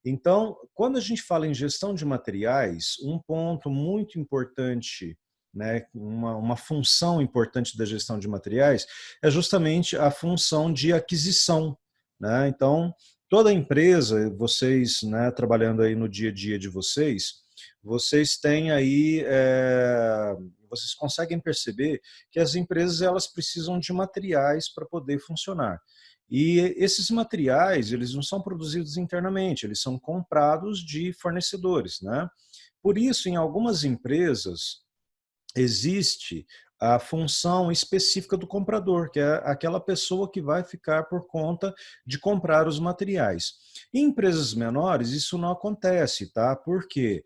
Então, quando a gente fala em gestão de materiais, um ponto muito importante, né, uma função importante da gestão de materiais é justamente a função de aquisição, né? Então, toda empresa, vocês, né, trabalhando aí no dia a dia de vocês, vocês têm aí, vocês conseguem perceber que as empresas elas precisam de materiais para poder funcionar. E esses materiais, eles não são produzidos internamente, eles são comprados de fornecedores, né? Por isso, em algumas empresas, existe a função específica do comprador, que é aquela pessoa que vai ficar por conta de comprar os materiais. Em empresas menores, isso não acontece, tá? Porque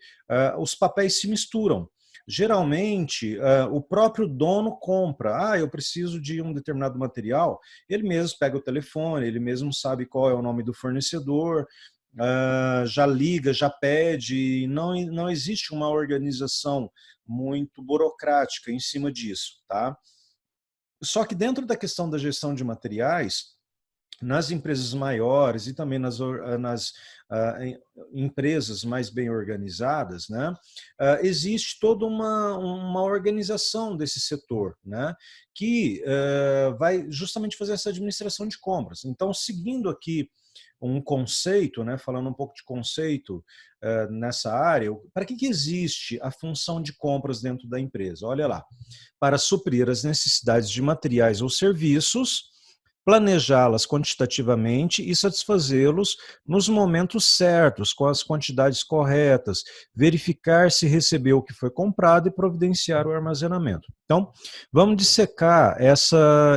os papéis se misturam. Geralmente, o próprio dono compra. Eu preciso de um determinado material. Ele mesmo pega o telefone, ele mesmo sabe qual é o nome do fornecedor, já liga, já pede. Não existe uma organização muito burocrática em cima disso, tá? Só que dentro da questão da gestão de materiais, nas empresas maiores e também nas empresas mais bem organizadas, né, existe toda uma organização desse setor, né, que vai justamente fazer essa administração de compras. Então, seguindo aqui um conceito, né, falando um pouco de conceito nessa área, para que existe a função de compras dentro da empresa? Olha lá, para suprir as necessidades de materiais ou serviços, planejá-las quantitativamente e satisfazê-los nos momentos certos, com as quantidades corretas, verificar se recebeu o que foi comprado e providenciar o armazenamento. Então, vamos dissecar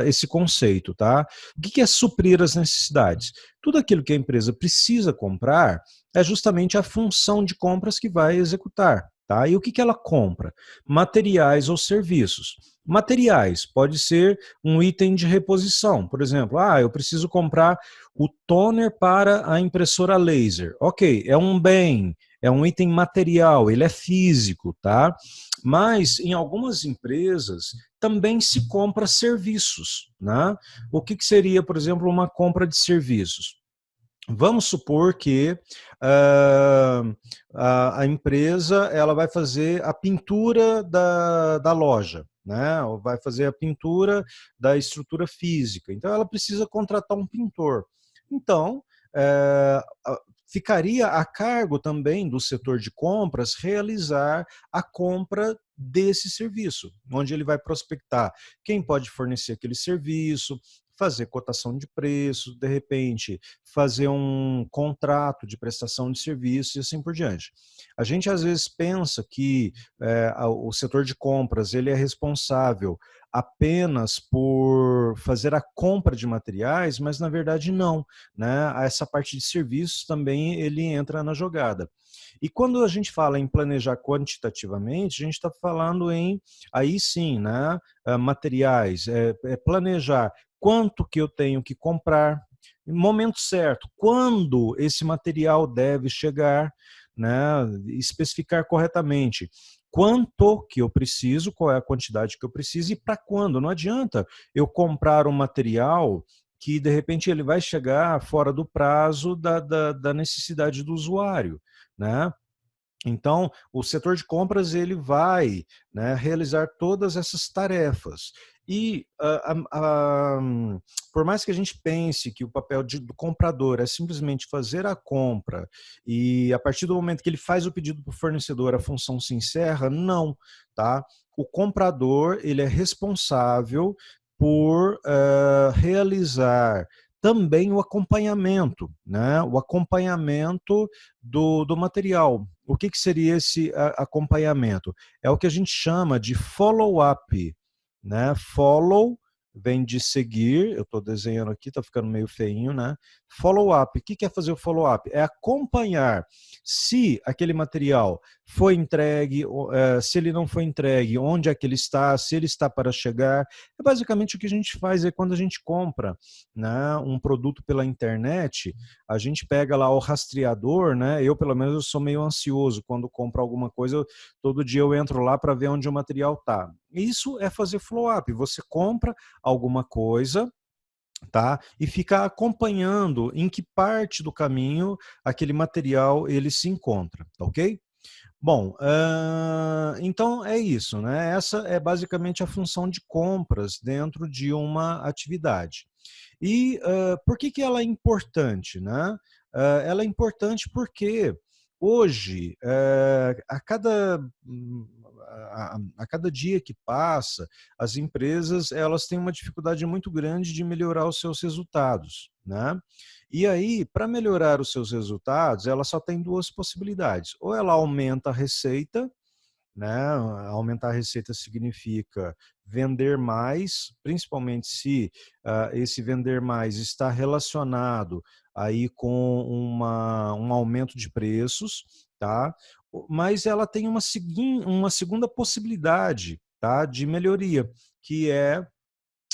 esse conceito, tá? O que é suprir as necessidades? Tudo aquilo que a empresa precisa comprar é justamente a função de compras que vai executar. Tá? E o que ela compra? Materiais ou serviços. Materiais, pode ser um item de reposição. Por exemplo, eu preciso comprar o toner para a impressora laser. Ok, é um bem, é um item material, ele é físico, tá? Mas em algumas empresas também se compra serviços, né? O que seria, por exemplo, uma compra de serviços? Vamos supor que a empresa ela vai fazer a pintura da loja, né? Ou vai fazer a pintura da estrutura física. Então, ela precisa contratar um pintor. Então, ficaria a cargo também do setor de compras realizar a compra desse serviço, onde ele vai prospectar quem pode fornecer aquele serviço, fazer cotação de preço, de repente fazer um contrato de prestação de serviço e assim por diante. A gente às vezes pensa que o setor de compras ele é responsável apenas por fazer a compra de materiais, mas na verdade não, né? Essa parte de serviços também ele entra na jogada. E quando a gente fala em planejar quantitativamente, a gente está falando em, aí sim, né, materiais, planejar quanto que eu tenho que comprar, no momento certo, quando esse material deve chegar, né, especificar corretamente quanto que eu preciso, qual é a quantidade que eu preciso e para quando. Não adianta eu comprar um material que de repente ele vai chegar fora do prazo da necessidade do usuário, né? Então, o setor de compras ele vai, né, realizar todas essas tarefas. E, por mais que a gente pense que o papel do comprador é simplesmente fazer a compra e a partir do momento que ele faz o pedido para o fornecedor, a função se encerra, não, tá? O comprador ele é responsável por realizar também o acompanhamento, né? O acompanhamento do material. O que seria esse acompanhamento? É o que a gente chama de follow-up, né? Follow vem de seguir, eu estou desenhando aqui, está ficando meio feinho, né? Follow-up, o que é fazer o follow-up? É acompanhar se aquele material foi entregue, se ele não foi entregue, onde é que ele está, se ele está para chegar. É basicamente o que a gente faz quando a gente compra, né, um produto pela internet, a gente pega lá o rastreador, né? Eu, pelo menos, eu sou meio ansioso quando compro alguma coisa, todo dia eu entro lá para ver onde o material está. Isso é fazer follow-up. Você compra alguma coisa, tá? E fica acompanhando em que parte do caminho aquele material ele se encontra, tá ok? Bom, então é isso, né? Essa é basicamente a função de compras dentro de uma atividade. E por que que ela é importante, né? Ela é importante porque hoje, a cada dia que passa, as empresas elas têm uma dificuldade muito grande de melhorar os seus resultados, né? E aí, para melhorar os seus resultados, ela só tem duas possibilidades. Ou ela aumenta a receita, né? Aumentar a receita significa vender mais, principalmente se esse vender mais está relacionado aí com um aumento de preços, tá? Mas ela tem uma segunda possibilidade, tá? De melhoria, que é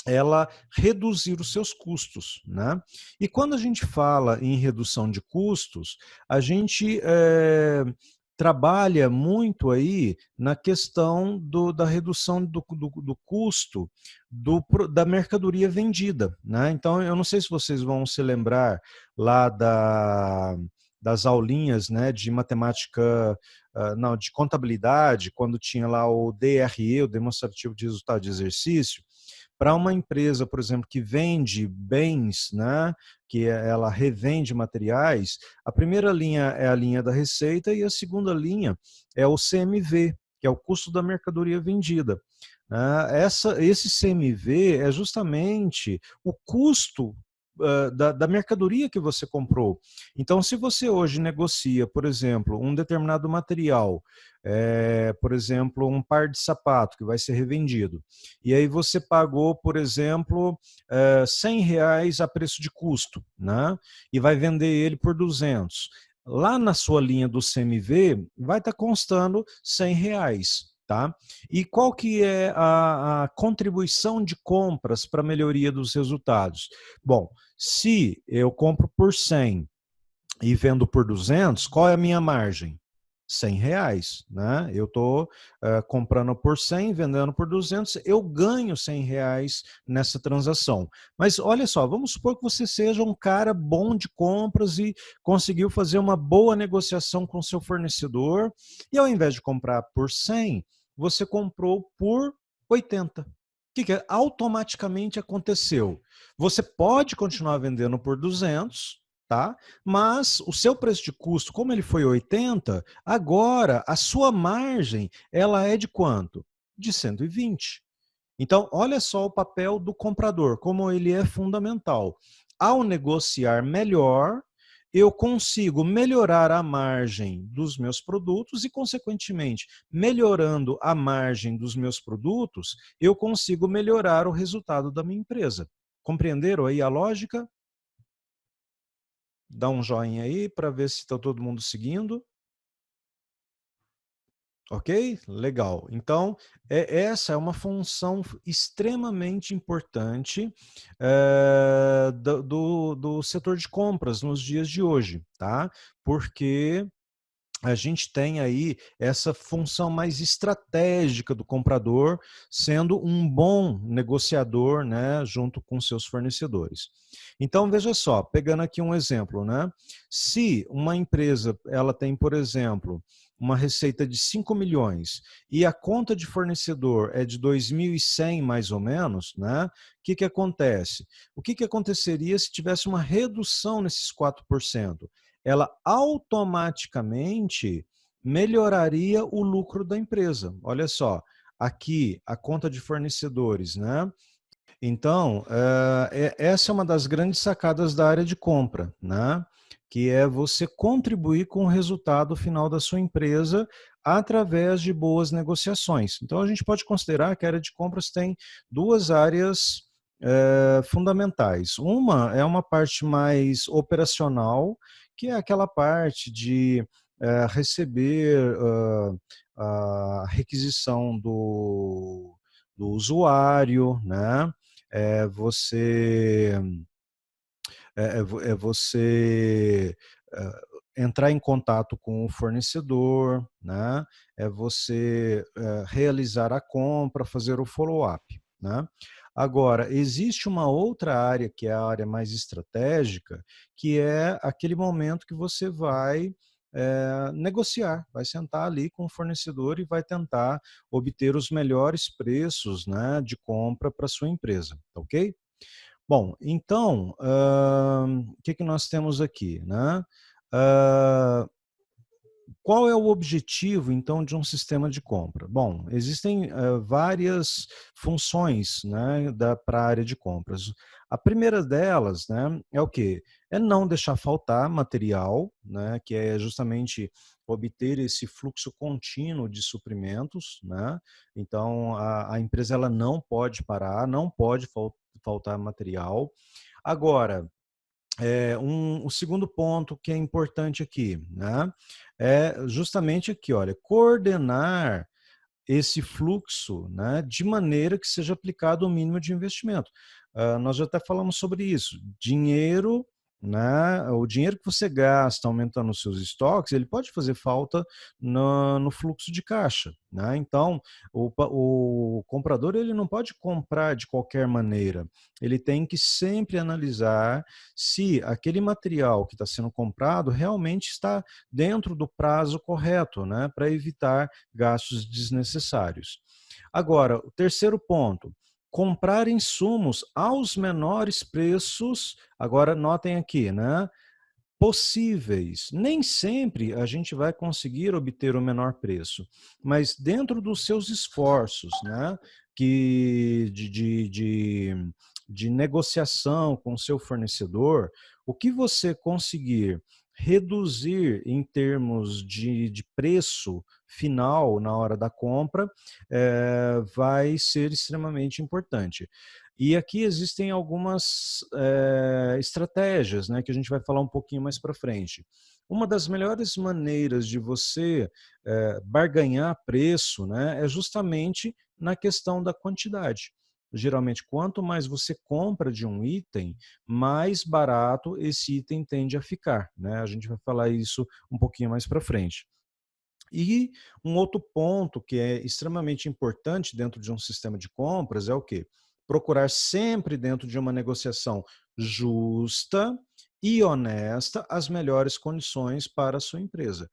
ela reduzir os seus custos, né? E quando a gente fala em redução de custos, a gente trabalha muito aí na questão da redução do custo da mercadoria vendida, né? Então, eu não sei se vocês vão se lembrar lá das aulinhas, né, de matemática, não, de contabilidade, quando tinha lá o DRE, o demonstrativo de resultado de exercício. Para uma empresa, por exemplo, que vende bens, né, que ela revende materiais, a primeira linha é a linha da receita e a segunda linha é o CMV, que é o custo da mercadoria vendida. Esse CMV é justamente o custo da mercadoria que você comprou. Então, se você hoje negocia, por exemplo, um determinado material, por exemplo, um par de sapato que vai ser revendido, e aí você pagou, por exemplo, R$ 100 a preço de custo, né? E vai vender ele por 200. Lá na sua linha do CMV, vai estar constando R$ 100. Tá? E qual que é a contribuição de compras para a melhoria dos resultados? Bom, se eu compro por 100 e vendo por 200, qual é a minha margem? R$ 100, né? Eu estou comprando por 100, vendendo por 200, eu ganho R$ 100 nessa transação. Mas olha só, vamos supor que você seja um cara bom de compras e conseguiu fazer uma boa negociação com seu fornecedor e ao invés de comprar por 100, você comprou por 80. O que automaticamente aconteceu? Você pode continuar vendendo por 200, tá? Mas o seu preço de custo, como ele foi 80, agora a sua margem, ela é de quanto? De 120. Então, olha só o papel do comprador, como ele é fundamental. Ao negociar melhor, eu consigo melhorar a margem dos meus produtos e, consequentemente, melhorando a margem dos meus produtos, eu consigo melhorar o resultado da minha empresa. Compreenderam aí a lógica? Dá um joinha aí para ver se está todo mundo seguindo. Ok? Legal. Então, essa é uma função extremamente importante do setor de compras nos dias de hoje, tá? Porque a gente tem aí essa função mais estratégica do comprador, sendo um bom negociador, né, junto com seus fornecedores. Então, veja só, pegando aqui um exemplo, né? Se uma empresa ela tem, por exemplo, uma receita de 5 milhões e a conta de fornecedor é de 2.100 mais ou menos, né? O que acontece? O que aconteceria se tivesse uma redução nesses 4%? Ela automaticamente melhoraria o lucro da empresa. Olha só, aqui a conta de fornecedores, né? Então, essa é uma das grandes sacadas da área de compra, né? Que é você contribuir com o resultado final da sua empresa através de boas negociações. Então, a gente pode considerar que a área de compras tem duas áreas fundamentais. Uma é uma parte mais operacional, que é aquela parte de receber a requisição do usuário, né? é você você entrar em contato com o fornecedor, né? É você realizar a compra, fazer o follow-up, né? Agora, existe uma outra área, que é a área mais estratégica, que é aquele momento que você vai negociar, vai sentar ali com o fornecedor e vai tentar obter os melhores preços, né, de compra para sua empresa, tá ok? Bom, então, o que que nós temos aqui, né? Hã, Qual é o objetivo, então, de um sistema de compra? Bom, existem várias funções, né, para a área de compras. A primeira delas, né, é o quê? É não deixar faltar material, né, que é justamente obter esse fluxo contínuo de suprimentos, né? Então, a empresa ela não pode parar, não pode faltar material. Agora, o segundo ponto que é importante aqui, né, é justamente aqui, olha, coordenar esse fluxo, né, de maneira que seja aplicado o mínimo de investimento. Nós já até falamos sobre isso. Dinheiro, né, o dinheiro que você gasta aumentando os seus estoques, ele pode fazer falta no fluxo de caixa, né? Então, o comprador ele não pode comprar de qualquer maneira. Ele tem que sempre analisar se aquele material que está sendo comprado realmente está dentro do prazo correto, né, para evitar gastos desnecessários. Agora, o terceiro ponto, comprar insumos aos menores preços. Agora, notem aqui, né? Possíveis. Nem sempre a gente vai conseguir obter o menor preço, mas dentro dos seus esforços, né? Que de negociação com o seu fornecedor, o que você conseguir reduzir em termos de preço final na hora da compra, vai ser extremamente importante. E aqui existem algumas estratégias, né, que a gente vai falar um pouquinho mais para frente. Uma das melhores maneiras de você barganhar preço, né, é justamente na questão da quantidade. Geralmente, quanto mais você compra de um item, mais barato esse item tende a ficar, né? A gente vai falar isso um pouquinho mais para frente. E um outro ponto que é extremamente importante dentro de um sistema de compras é o quê? Procurar sempre dentro de uma negociação justa e honesta as melhores condições para a sua empresa.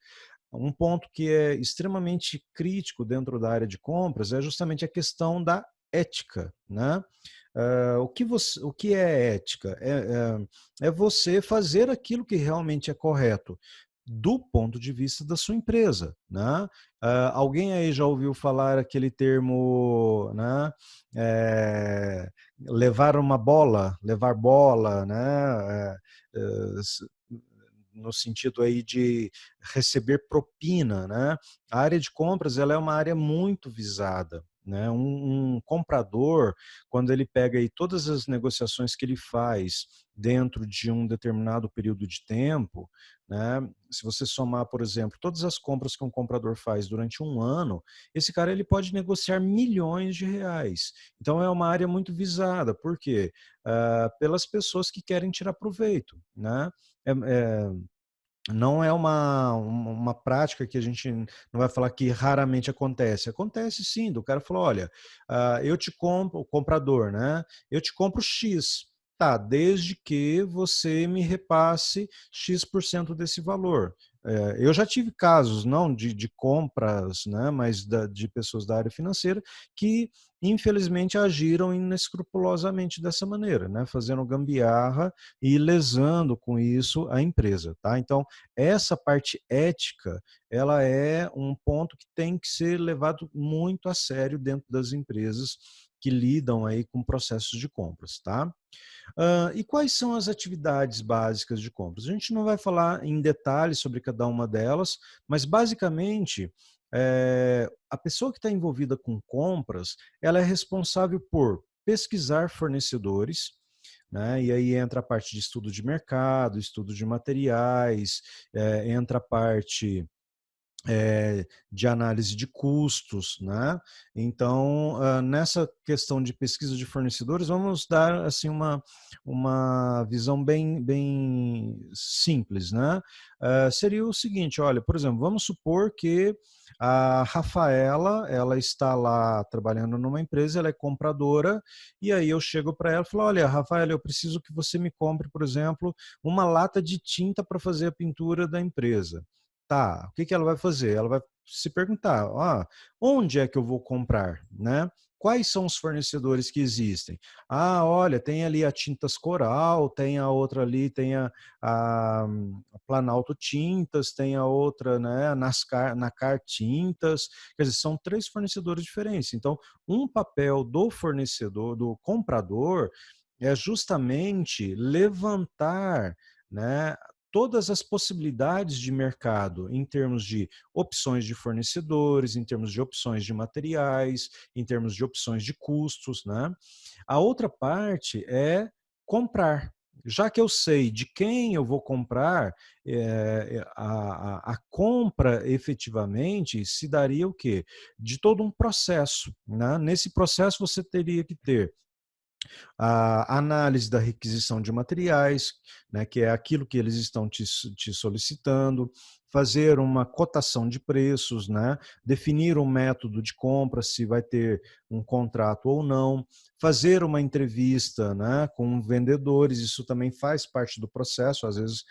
Um ponto que é extremamente crítico dentro da área de compras é justamente a questão da ética, né? O que é ética? É você fazer aquilo que realmente é correto do ponto de vista da sua empresa, né? Alguém aí já ouviu falar aquele termo, né? Levar bola, né? No sentido aí de receber propina, né? A área de compras ela é uma área muito visada, né? Um comprador, quando ele pega aí todas as negociações que ele faz dentro de um determinado período de tempo, né? Se você somar, por exemplo, todas as compras que um comprador faz durante um ano, esse cara ele pode negociar milhões de reais. Então é uma área muito visada, por quê? Pelas pessoas que querem tirar proveito, né? É, é, não é uma prática que a gente não vai falar que raramente acontece. Acontece sim, do cara falou, olha, eu te compro, o comprador, né? Eu te compro X. Tá, desde que você me repasse X% desse valor. Eu já tive casos, não de compras, né, mas de pessoas da área financeira que infelizmente agiram inescrupulosamente dessa maneira, né, fazendo gambiarra e lesando com isso a empresa, tá? Então, essa parte ética, ela é um ponto que tem que ser levado muito a sério dentro das empresas que lidam aí com processos de compras, tá? E quais são as atividades básicas de compras? A gente não vai falar em detalhes sobre cada uma delas, mas basicamente a pessoa que está envolvida com compras, ela é responsável por pesquisar fornecedores, né? E aí entra a parte de estudo de mercado, estudo de materiais, entra a parte de análise de custos, né? Então, nessa questão de pesquisa de fornecedores, vamos dar assim uma visão bem simples, né? Seria o seguinte, olha, por exemplo, vamos supor que A Rafaela, ela está lá trabalhando numa empresa, ela é compradora, e aí eu chego para ela e falo, olha, Rafaela, eu preciso que você me compre, por exemplo, uma lata de tinta para fazer a pintura da empresa. Tá, o que que ela vai fazer? Ela vai se perguntar, onde é que eu vou comprar, né? Quais são os fornecedores que existem? Ah, olha, tem ali a Tintas Coral, tem a outra ali, tem a Planalto Tintas, tem a outra, né, Nacar Tintas, quer dizer, são 3 fornecedores diferentes. Então, um papel do fornecedor, do comprador, é justamente levantar, né, todas as possibilidades de mercado em termos de opções de fornecedores, em termos de opções de materiais, em termos de opções de custos, né? A outra parte é comprar. Já que eu sei de quem eu vou comprar, a compra efetivamente se daria o quê? De todo um processo, né? Nesse processo você teria que ter a análise da requisição de materiais, né, que é aquilo que eles estão te solicitando, fazer uma cotação de preços, né, definir um método de compra, se vai ter um contrato ou não, fazer uma entrevista, né, com vendedores, isso também faz parte do processo. Às vezes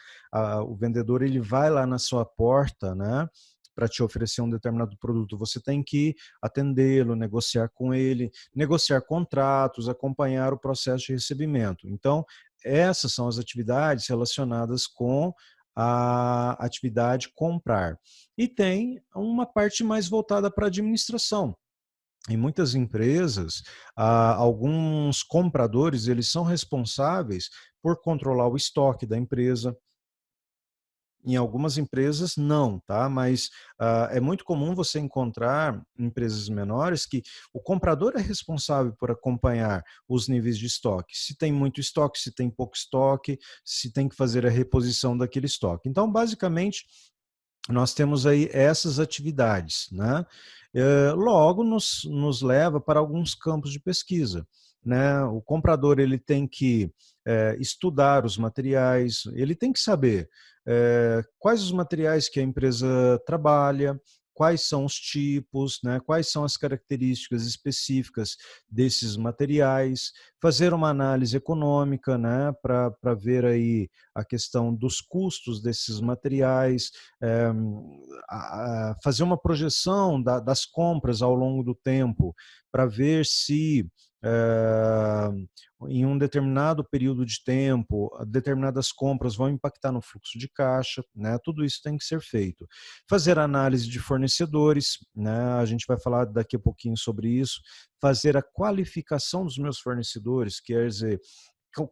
o vendedor ele vai lá na sua porta, né, para te oferecer um determinado produto, você tem que atendê-lo, negociar com ele, negociar contratos, acompanhar o processo de recebimento. Então, essas são as atividades relacionadas com a atividade comprar. E tem uma parte mais voltada para a administração. Em muitas empresas, alguns compradores eles são responsáveis por controlar o estoque da empresa. Em algumas empresas, não, tá? Mas é muito comum você encontrar empresas menores que o comprador é responsável por acompanhar os níveis de estoque. Se tem muito estoque, se tem pouco estoque, se tem que fazer a reposição daquele estoque. Então, basicamente, nós temos aí essas atividades, né? Logo, nos leva para alguns campos de pesquisa, né? O comprador ele tem que estudar os materiais, ele tem que saber quais os materiais que a empresa trabalha, quais são os tipos, né? Quais são as características específicas desses materiais, fazer uma análise econômica, né? Para ver aí a questão dos custos desses materiais, é, fazer uma projeção das compras ao longo do tempo, para ver se em um determinado período de tempo, determinadas compras vão impactar no fluxo de caixa, né? Tudo isso tem que ser feito. Fazer análise de fornecedores, né? A gente vai falar daqui a pouquinho sobre isso. Fazer a qualificação dos meus fornecedores, quer dizer,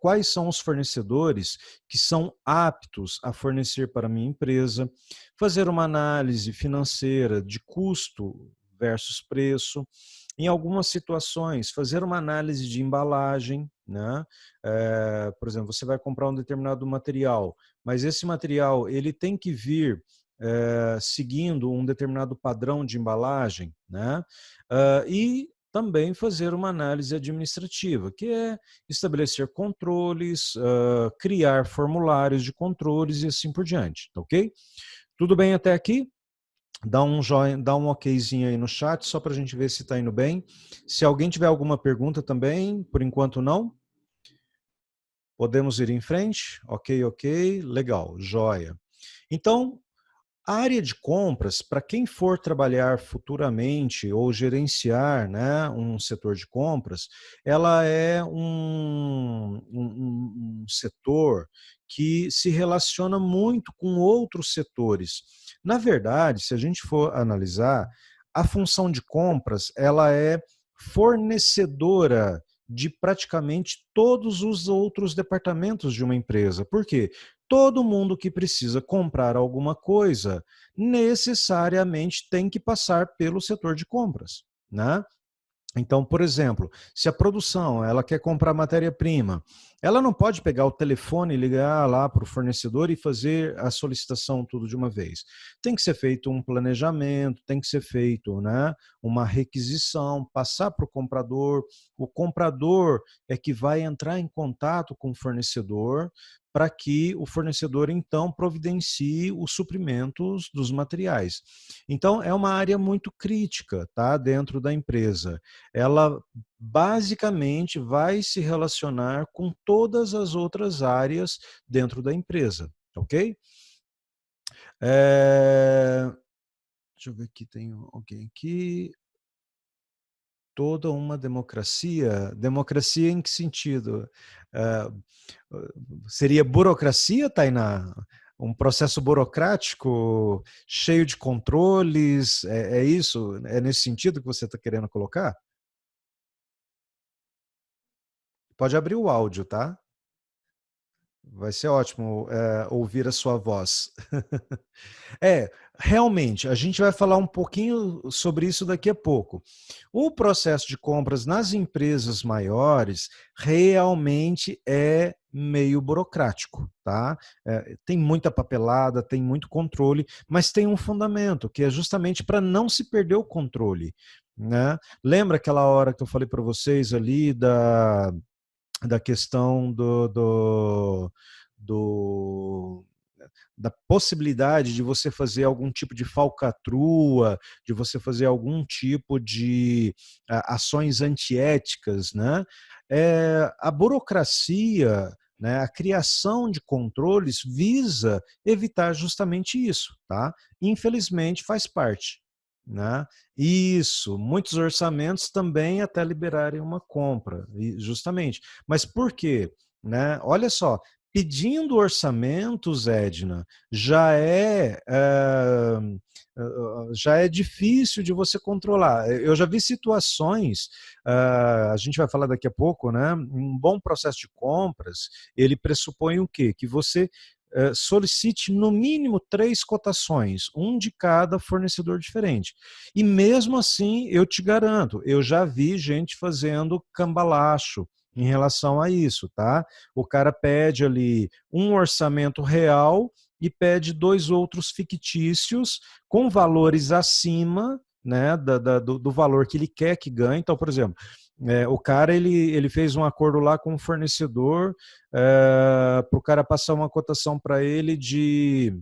quais são os fornecedores que são aptos a fornecer para a minha empresa, fazer uma análise financeira de custo versus preço, em algumas situações, fazer uma análise de embalagem, né? Por exemplo, você vai comprar um determinado material, mas esse material ele tem que vir seguindo um determinado padrão de embalagem, né? E também fazer uma análise administrativa, que é estabelecer controles, criar formulários de controles e assim por diante, tá ok? Tudo bem até aqui? Dá um joinha, dá um okzinho aí no chat, só para a gente ver se está indo bem. Se alguém tiver alguma pergunta também, por enquanto não, podemos ir em frente? Ok, ok, legal, joia. Então, a área de compras, para quem for trabalhar futuramente ou gerenciar, né, um setor de compras, ela é um setor que se relaciona muito com outros setores. Na verdade, se a gente for analisar, a função de compras ela é fornecedora de praticamente todos os outros departamentos de uma empresa. Por quê? Todo mundo que precisa comprar alguma coisa necessariamente tem que passar pelo setor de compras, né? Então, por exemplo, se a produção ela quer comprar matéria-prima, ela não pode pegar o telefone e ligar lá para o fornecedor e fazer a solicitação tudo de uma vez. Tem que ser feito um planejamento, tem que ser feito, né, uma requisição, passar para o comprador. O comprador é que vai entrar em contato com o fornecedor para que o fornecedor, então, providencie os suprimentos dos materiais. Então, é uma área muito crítica, tá, dentro da empresa. Ela basicamente vai se relacionar com todas as outras áreas dentro da empresa, ok? É... Deixa eu ver aqui, tem alguém aqui. Toda uma democracia? Democracia em que sentido? É, seria burocracia, Tainá? Um processo burocrático cheio de controles? É isso? É nesse sentido que você está querendo colocar? Pode abrir o áudio, tá? Vai ser ótimo ouvir a sua voz. Realmente, a gente vai falar um pouquinho sobre isso daqui a pouco. O processo de compras nas empresas maiores realmente é meio burocrático, tá? Tem muita papelada, tem muito controle, mas tem um fundamento, que é justamente para não se perder o controle, né? Lembra aquela hora que eu falei para vocês ali da questão do da possibilidade de você fazer algum tipo de falcatrua, de você fazer algum tipo de ações antiéticas, né? A burocracia, né, a criação de controles visa evitar justamente isso, tá? Infelizmente faz parte, né? Isso, muitos orçamentos também até liberarem uma compra, justamente. Mas por quê? Né? Olha só, pedindo orçamentos, Edna, já é difícil de você controlar. Eu já vi situações, a gente vai falar daqui a pouco, né? Um bom processo de compras, ele pressupõe o quê? Que você solicite no mínimo 3 cotações, um de cada fornecedor diferente. E mesmo assim, eu te garanto, eu já vi gente fazendo cambalacho em relação a isso, tá? O cara pede ali um orçamento real e pede 2 outros fictícios com valores acima, né, do valor que ele quer que ganhe. Então, por exemplo, o cara ele fez um acordo lá com o fornecedor para o cara passar uma cotação para ele de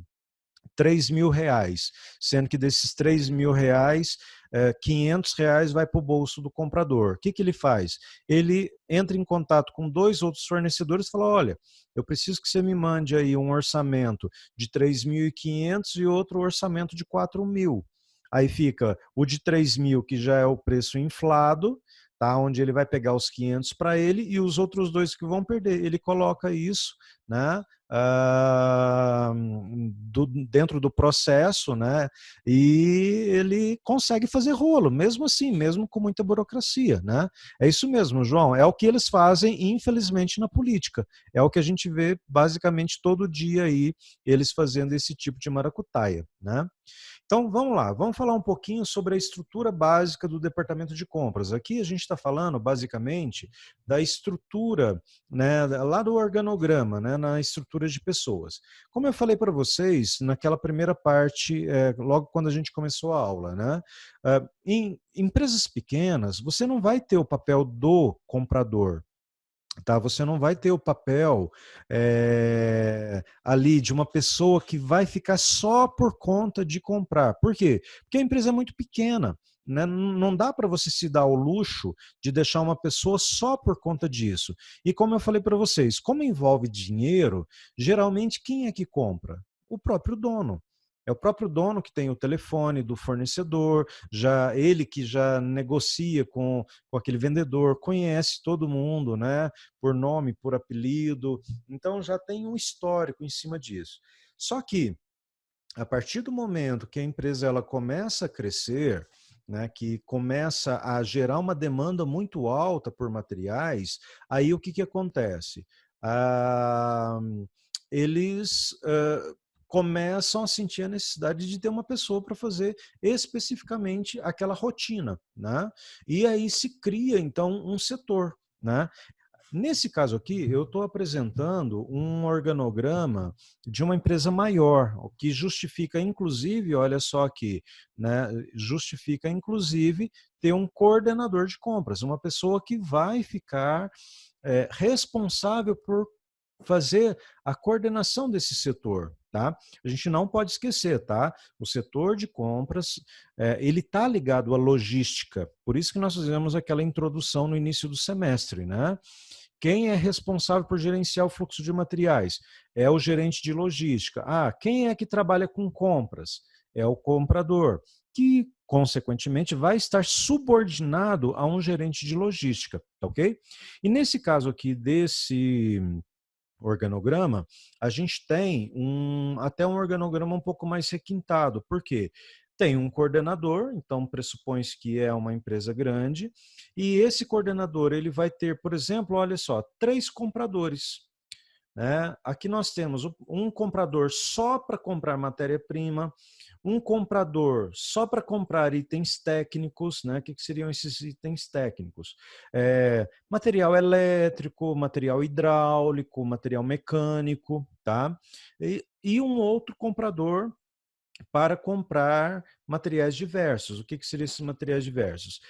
R$ 3.000, sendo que desses R$ 3.000, R$ 500 vai para o bolso do comprador. O que ele faz? Ele entra em contato com 2 outros fornecedores e fala, olha, eu preciso que você me mande aí um orçamento de 3.500 e outro orçamento de 4.000. Aí fica o de 3.000, que já é o preço inflado, tá? Onde ele vai pegar os 500 para ele e os outros 2 que vão perder. Ele coloca isso, né? Dentro do processo, né? E ele consegue fazer rolo, mesmo assim, mesmo com muita burocracia, né? É isso mesmo, João. É o que eles fazem, infelizmente, na política. É o que a gente vê basicamente todo dia aí, eles fazendo esse tipo de maracutaia, né? Então, vamos lá, vamos falar um pouquinho sobre a estrutura básica do departamento de compras. Aqui a gente está falando, basicamente, da estrutura, né, lá do organograma, né, na estrutura de pessoas. Como eu falei para vocês, naquela primeira parte, logo quando a gente começou a aula, né, em empresas pequenas, você não vai ter o papel do comprador, tá? Você não vai ter o papel ali de uma pessoa que vai ficar só por conta de comprar. Por quê? Porque a empresa é muito pequena. Né? Não dá para você se dar o luxo de deixar uma pessoa só por conta disso. E como eu falei para vocês, como envolve dinheiro, geralmente quem é que compra? O próprio dono. É o próprio dono que tem o telefone do fornecedor, já ele que já negocia com aquele vendedor, conhece todo mundo, né? Por nome, por apelido, então já tem um histórico em cima disso. Só que a partir do momento que a empresa ela começa a crescer, né, que começa a gerar uma demanda muito alta por materiais, aí o que acontece? Ah, eles começam a sentir a necessidade de ter uma pessoa para fazer especificamente aquela rotina, né? E aí se cria então um setor, né? Nesse caso aqui, eu estou apresentando um organograma de uma empresa maior, o que justifica, inclusive, olha só aqui, né, justifica, inclusive, ter um coordenador de compras, uma pessoa que vai ficar responsável por fazer a coordenação desse setor, tá? A gente não pode esquecer, tá? O setor de compras, ele está ligado à logística, por isso que nós fizemos aquela introdução no início do semestre, né? Quem é responsável por gerenciar o fluxo de materiais? É o gerente de logística. Ah, quem é que trabalha com compras? É o comprador, que, consequentemente, vai estar subordinado a um gerente de logística, tá ok? E nesse caso aqui desse organograma, a gente tem até um organograma um pouco mais requintado. Por quê? Tem um coordenador, então pressupõe-se que é uma empresa grande, e esse coordenador ele vai ter, por exemplo, olha só, 3 compradores. Né? Aqui nós temos um comprador só para comprar matéria-prima, um comprador só para comprar itens técnicos, né? O que seriam esses itens técnicos? Material elétrico, material hidráulico, material mecânico, tá? E um outro comprador para comprar materiais diversos. O que seriam esses materiais diversos?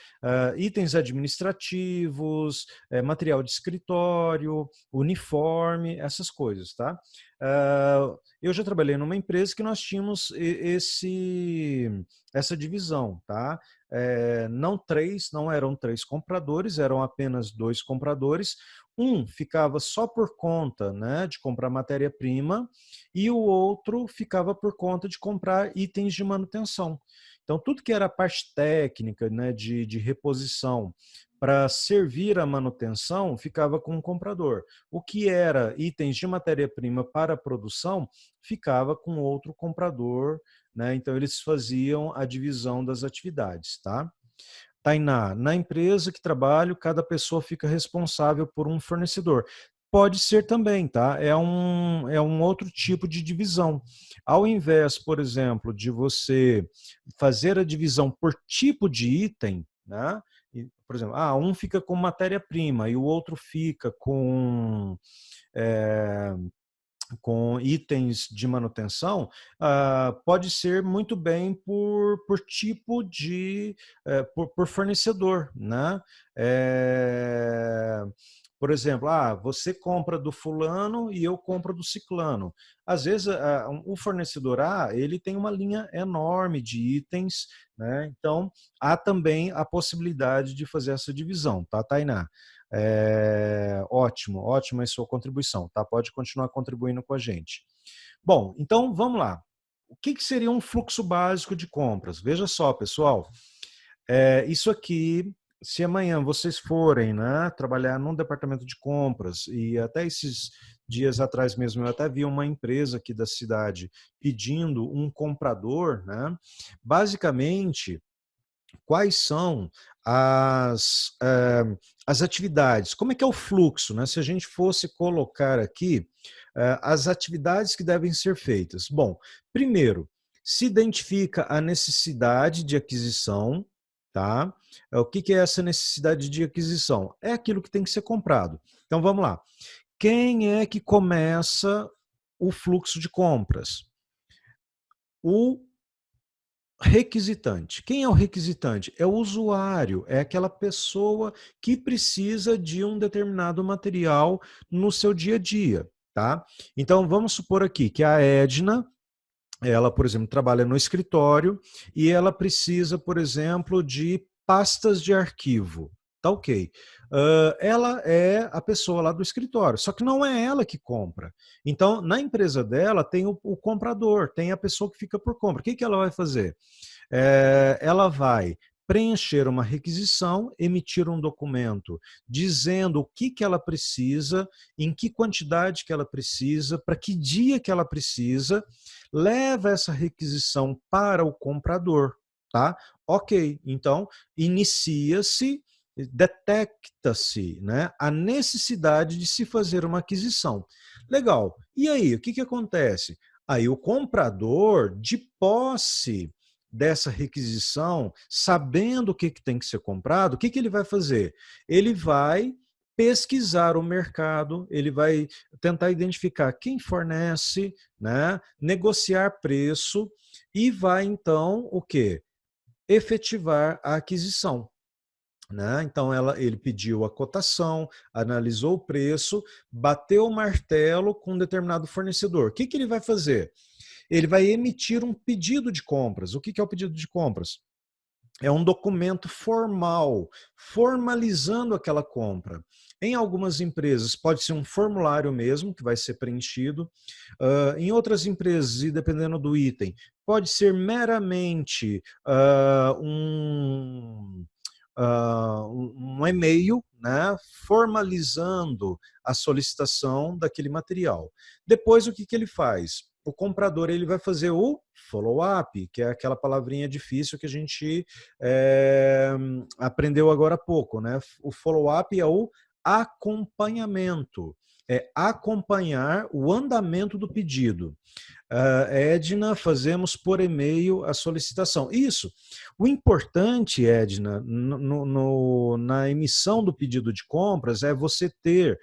Itens administrativos, material de escritório, uniforme, essas coisas, tá? Eu já trabalhei numa empresa que nós tínhamos essa divisão, tá? Não eram 3 compradores, eram apenas 2 compradores. Um ficava só por conta, né, de comprar matéria-prima e o outro ficava por conta de comprar itens de manutenção. Então, tudo que era parte técnica, né, de reposição para servir a manutenção ficava com o comprador. O que era itens de matéria-prima para a produção ficava com outro comprador, né? Então, eles faziam a divisão das atividades, tá? Tainá, na empresa que trabalho, cada pessoa fica responsável por um fornecedor. Pode ser também, tá? É um outro tipo de divisão. Ao invés, por exemplo, de você fazer a divisão por tipo de item, né? Por exemplo, um fica com matéria-prima e o outro fica é, com itens de manutenção, pode ser muito bem por tipo de, por fornecedor, né? Por exemplo, você compra do fulano e eu compro do ciclano. Às vezes, o fornecedor A, ele tem uma linha enorme de itens, né? Então, há também a possibilidade de fazer essa divisão, tá, Tainá? Ótimo, ótima a sua contribuição, tá? Pode continuar contribuindo com a gente. Bom, então vamos lá. O que seria um fluxo básico de compras? Veja só, pessoal, isso aqui, se amanhã vocês forem, né, trabalhar num departamento de compras, e até esses dias atrás mesmo eu até vi uma empresa aqui da cidade pedindo um comprador, né? Basicamente, quais são as atividades, como é que é o fluxo, né? Se a gente fosse colocar aqui as atividades que devem ser feitas. Bom, primeiro, se identifica a necessidade de aquisição, tá? O que é essa necessidade de aquisição? É aquilo que tem que ser comprado. Então vamos lá. Quem é que começa o fluxo de compras? O requisitante. Quem é o requisitante? É o usuário, é aquela pessoa que precisa de um determinado material no seu dia a dia, tá? Então vamos supor aqui que a Edna, ela, por exemplo, trabalha no escritório e ela precisa, por exemplo, de pastas de arquivo. Tá ok. Ela é a pessoa lá do escritório, só que não é ela que compra. Então, na empresa dela, tem o comprador, tem a pessoa que fica por compra. O que ela vai fazer? Ela vai preencher uma requisição, emitir um documento dizendo o que ela precisa, em que quantidade que ela precisa, para que dia que ela precisa, leva essa requisição para o comprador, tá? Ok, então inicia-se, detecta-se, né, a necessidade de se fazer uma aquisição. Legal. E aí, o que acontece? Aí o comprador, de posse dessa requisição, sabendo o que tem que ser comprado, o que ele vai fazer? Ele vai pesquisar o mercado, ele vai tentar identificar quem fornece, né, negociar preço e vai então o quê? Efetivar a aquisição. né? Então ele pediu a cotação, analisou o preço, bateu o martelo com um determinado fornecedor. O que ele vai fazer? Ele vai emitir um pedido de compras. O que é o pedido de compras? É um documento formal, formalizando aquela compra. Em algumas empresas pode ser um formulário mesmo, que vai ser preenchido. Em outras empresas, e dependendo do item, pode ser meramente um e-mail, né, formalizando a solicitação daquele material. Depois, o que ele faz? O comprador ele vai fazer o follow-up, que é aquela palavrinha difícil que a gente aprendeu agora há pouco, né? O follow-up é o acompanhamento, é acompanhar o andamento do pedido. Edna, fazemos por e-mail a solicitação. Isso. O importante, Edna, na emissão do pedido de compras é você ter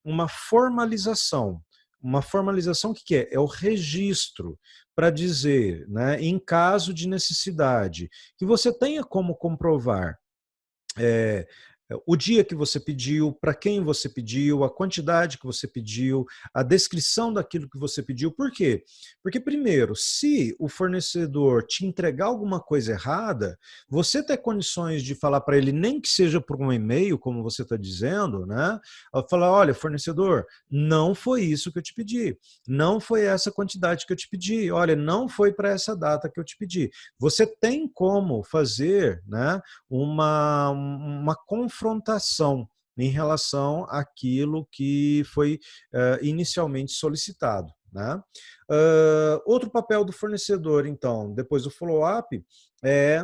uma formalização. Uma formalização, o que é? É o registro para dizer, né, em caso de necessidade, que você tenha como comprovar é, o dia que você pediu, para quem você pediu, a quantidade que você pediu, a descrição daquilo que você pediu. Por quê? Porque, primeiro, se o fornecedor te entregar alguma coisa errada, você ter condições de falar para ele, nem que seja por um e-mail, como você está dizendo, né? Falar, olha, fornecedor, não foi isso que eu te pedi, não foi essa quantidade que eu te pedi, olha, não foi para essa data que eu te pedi. Você tem como fazer, né, uma confrontação em relação àquilo que foi inicialmente solicitado, né? Outro papel do fornecedor, então, depois do follow-up, é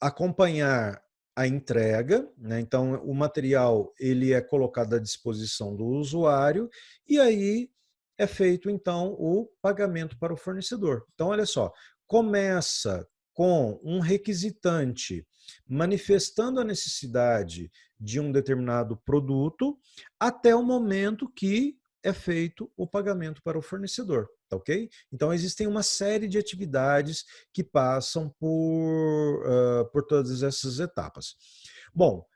acompanhar a entrega, né? Então o material ele é colocado à disposição do usuário e aí é feito então o pagamento para o fornecedor. Então olha só, começa com um requisitante manifestando a necessidade de um determinado produto até o momento que é feito o pagamento para o fornecedor, tá ok? Então existem uma série de atividades que passam por todas essas etapas. Bom,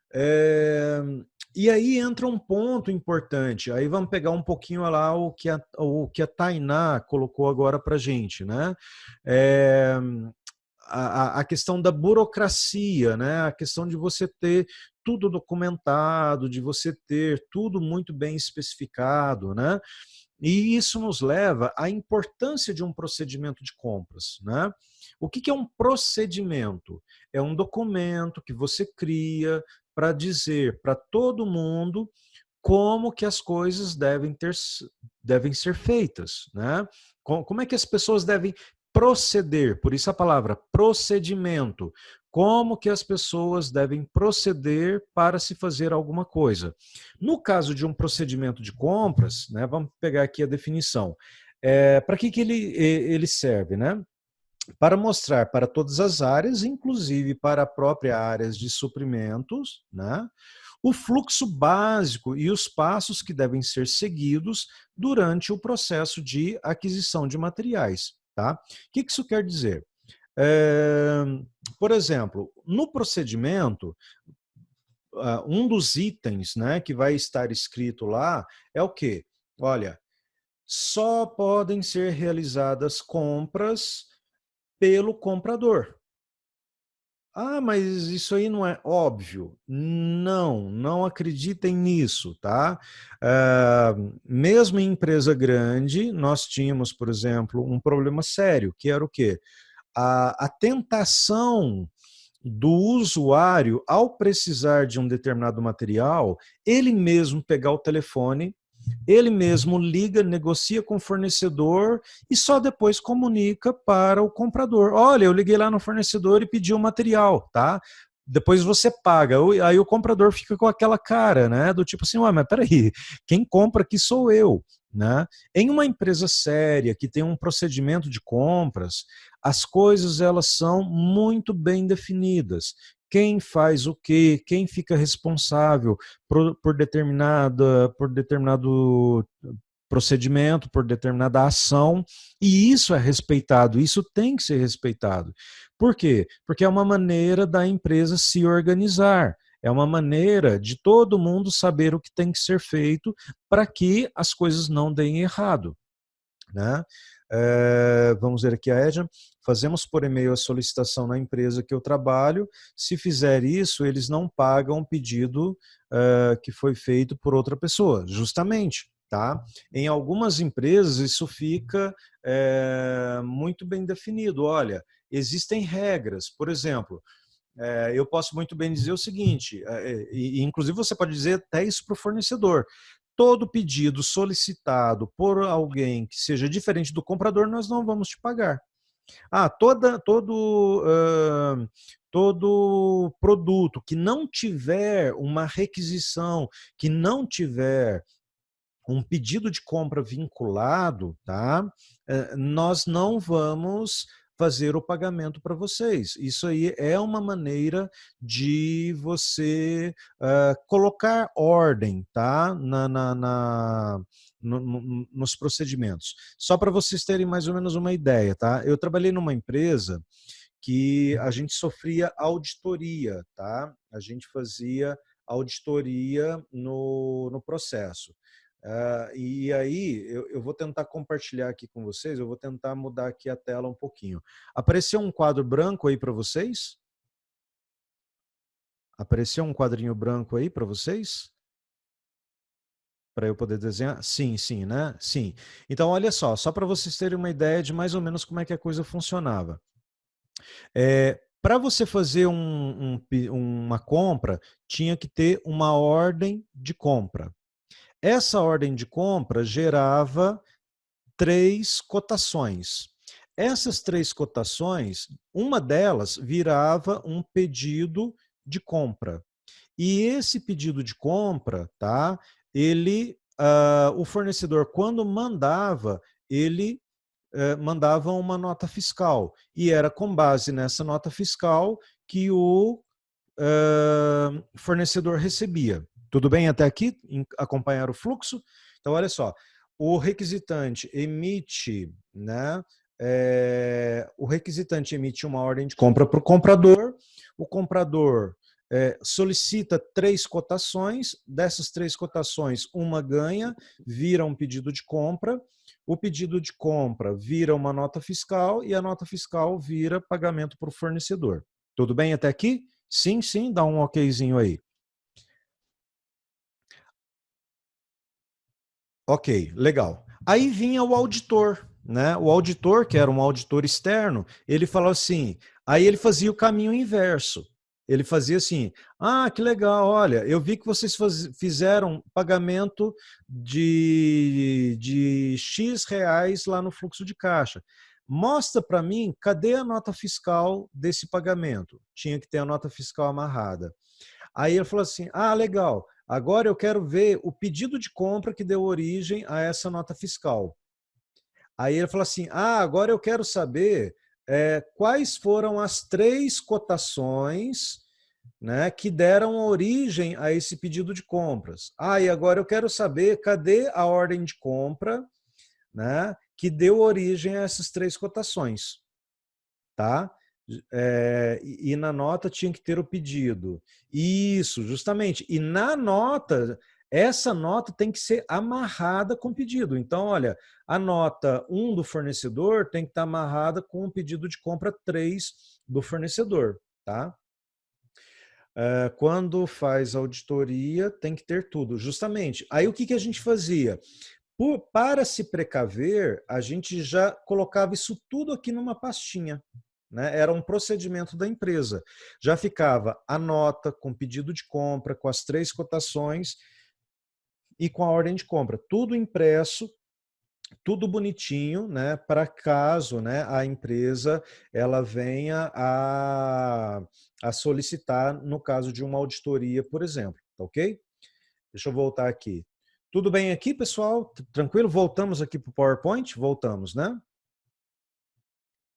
e aí entra um ponto importante, aí vamos pegar um pouquinho lá o que a Tainá colocou agora para a gente, né? É, a questão da burocracia, né? A questão de você ter tudo documentado, de você ter tudo muito bem especificado, né? E isso nos leva à importância de um procedimento de compras, né? O que é um procedimento? É um documento que você cria para dizer para todo mundo como que as coisas devem ser feitas, né? Como é que as pessoas devem proceder, por isso a palavra procedimento. Como que as pessoas devem proceder para se fazer alguma coisa. No caso de um procedimento de compras, né, vamos pegar aqui a definição. Para que ele serve, né? Para mostrar para todas as áreas, inclusive para a própria área de suprimentos, né, o fluxo básico e os passos que devem ser seguidos durante o processo de aquisição de materiais. Tá? O que isso quer dizer? É, por exemplo, no procedimento, um dos itens, né, que vai estar escrito lá é o quê? Olha, só podem ser realizadas compras pelo comprador. Ah, mas isso aí não é óbvio. Não, não acreditem nisso, tá? Mesmo em empresa grande, nós tínhamos, por exemplo, um problema sério, que era o quê? A tentação do usuário, ao precisar de um determinado material, ele mesmo pegar o telefone, ele mesmo liga, negocia com o fornecedor e só depois comunica para o comprador. Olha, eu liguei lá no fornecedor e pedi o material, tá? Depois você paga. Aí o comprador fica com aquela cara, né? Do tipo assim, ué, mas peraí, quem compra aqui sou eu. Né? Em uma empresa séria que tem um procedimento de compras, as coisas elas são muito bem definidas. Quem faz o quê, quem fica responsável por determinado procedimento, por determinada ação, e isso é respeitado, isso tem que ser respeitado. Por quê? Porque é uma maneira da empresa se organizar, é uma maneira de todo mundo saber o que tem que ser feito para que as coisas não deem errado, né? Vamos ver aqui a Edna. Fazemos por e-mail a solicitação na empresa que eu trabalho. Se fizer isso, eles não pagam o pedido que foi feito por outra pessoa, justamente. Tá? Em algumas empresas isso fica muito bem definido. Olha, existem regras, por exemplo, eu posso muito bem dizer o seguinte, e inclusive você pode dizer até isso para o fornecedor. Todo pedido solicitado por alguém que seja diferente do comprador, nós não vamos te pagar. Todo produto que não tiver uma requisição, que não tiver um pedido de compra vinculado, tá? Nós não vamos fazer o pagamento para vocês. Isso aí é uma maneira de você colocar ordem, tá? Nos procedimentos. Só para vocês terem mais ou menos uma ideia, tá? Eu trabalhei numa empresa que a gente sofria auditoria, tá? A gente fazia auditoria no processo. E aí, eu vou tentar compartilhar aqui com vocês, eu vou tentar mudar aqui a tela um pouquinho. Apareceu um quadro branco aí para vocês? Apareceu um quadrinho branco aí para vocês? Para eu poder desenhar? Sim, sim, né? Sim. Então, olha só para vocês terem uma ideia de mais ou menos como é que a coisa funcionava. Para você fazer uma compra, tinha que ter uma ordem de compra. Essa ordem de compra gerava 3 cotações. Essas 3 cotações, uma delas virava um pedido de compra. E esse pedido de compra, tá? O fornecedor, quando mandava, ele mandava uma nota fiscal. E era com base nessa nota fiscal que o fornecedor recebia. Tudo bem até aqui? Acompanhar o fluxo? Então, olha só, o requisitante emite, né? O requisitante emite uma ordem de compra para o comprador solicita 3 cotações, dessas 3 cotações, uma ganha, vira um pedido de compra, o pedido de compra vira uma nota fiscal e a nota fiscal vira pagamento para o fornecedor. Tudo bem até aqui? Sim, sim, dá um okzinho aí. Ok, legal. Aí vinha o auditor, né? O auditor, que era um auditor externo, ele falou assim, aí ele fazia o caminho inverso. Ele fazia assim, que legal, olha, eu vi que vocês fizeram pagamento de X reais lá no fluxo de caixa. Mostra para mim, cadê a nota fiscal desse pagamento? Tinha que ter a nota fiscal amarrada. Aí ele falou assim, legal, agora eu quero ver o pedido de compra que deu origem a essa nota fiscal. Aí ele falou assim, agora eu quero saber quais foram as 3 cotações, né, que deram origem a esse pedido de compras. E agora eu quero saber cadê a ordem de compra, né, que deu origem a essas 3 cotações. Tá? E na nota tinha que ter o pedido. Isso, justamente. E na nota, essa nota tem que ser amarrada com o pedido. Então, olha, a nota 1 do fornecedor tem que estar amarrada com o pedido de compra 3 do fornecedor. Tá? Quando faz auditoria, tem que ter tudo, justamente. Aí o que a gente fazia? Para se precaver, a gente já colocava isso tudo aqui numa pastinha. Né? Era um procedimento da empresa. Já ficava a nota com pedido de compra, com as 3 cotações e com a ordem de compra. Tudo impresso, tudo bonitinho, né? Para caso, né, a empresa ela venha a solicitar no caso de uma auditoria, por exemplo. Tá ok? Deixa eu voltar aqui. Tudo bem aqui, pessoal? Tranquilo? Voltamos aqui para o PowerPoint? Voltamos, né?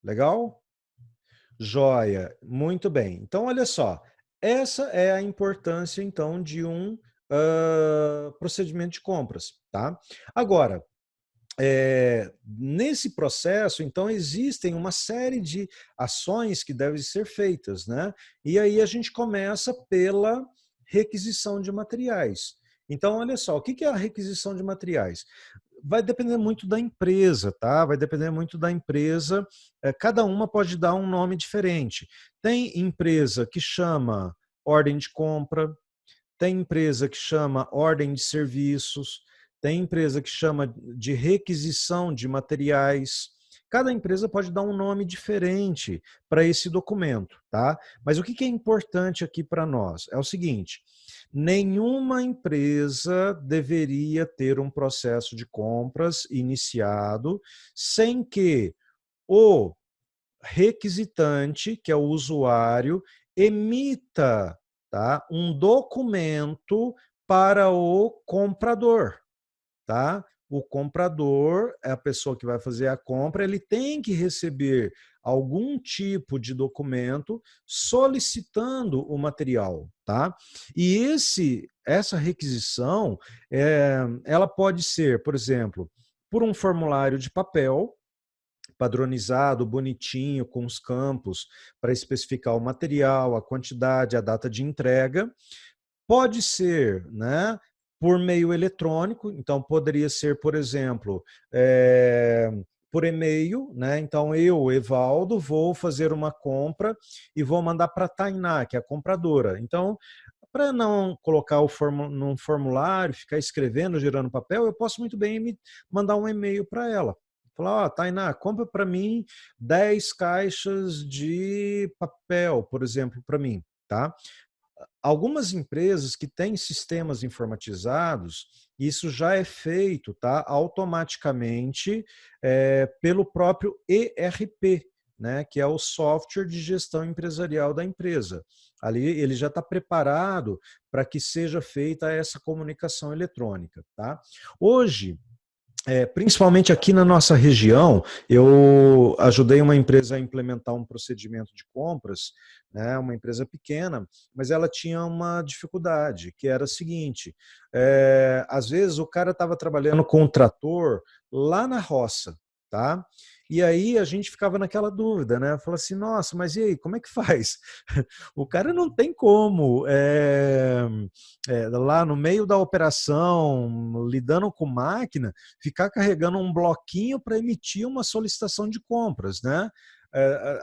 Legal? Joia, muito bem. Então, olha só, essa é a importância, então, de um procedimento de compras, tá? Agora, nesse processo, então, existem uma série de ações que devem ser feitas, né? E aí a gente começa pela requisição de materiais. Então, olha só, o que é a requisição de materiais? Vai depender muito da empresa, tá? Vai depender muito da empresa. Cada uma pode dar um nome diferente. Tem empresa que chama ordem de compra, tem empresa que chama ordem de serviços, tem empresa que chama de requisição de materiais. Cada empresa pode dar um nome diferente para esse documento, tá? Mas o que é importante aqui para nós? É o seguinte: nenhuma empresa deveria ter um processo de compras iniciado sem que o requisitante, que é o usuário, emita, tá, um documento para o comprador, tá? O comprador é a pessoa que vai fazer a compra, ele tem que receber algum tipo de documento solicitando o material, tá? E essa requisição, ela pode ser, por exemplo, por um formulário de papel, padronizado, bonitinho, com os campos para especificar o material, a quantidade, a data de entrega. Pode ser, né, por meio eletrônico, então poderia ser, por exemplo, por e-mail, né? Então eu, Evaldo, vou fazer uma compra e vou mandar para a Tainá, que é a compradora. Então, para não colocar num formulário, ficar escrevendo, gerando papel, eu posso muito bem me mandar um e-mail para ela. Falar, ó, Tainá, compra para mim 10 caixas de papel, por exemplo, para mim, tá? Algumas empresas que têm sistemas informatizados, isso já é feito, tá, automaticamente pelo próprio ERP, né, que é o software de gestão empresarial da empresa. Ali ele já está preparado para que seja feita essa comunicação eletrônica, tá? Hoje, principalmente aqui na nossa região, eu ajudei uma empresa a implementar um procedimento de compras, né, uma empresa pequena, mas ela tinha uma dificuldade, que era a seguinte: às vezes o cara estava trabalhando com um trator lá na roça, tá? E aí a gente ficava naquela dúvida, né? Falou assim, nossa, mas e aí, como é que faz? O cara não tem como, lá no meio da operação, lidando com máquina, ficar carregando um bloquinho para emitir uma solicitação de compras, né?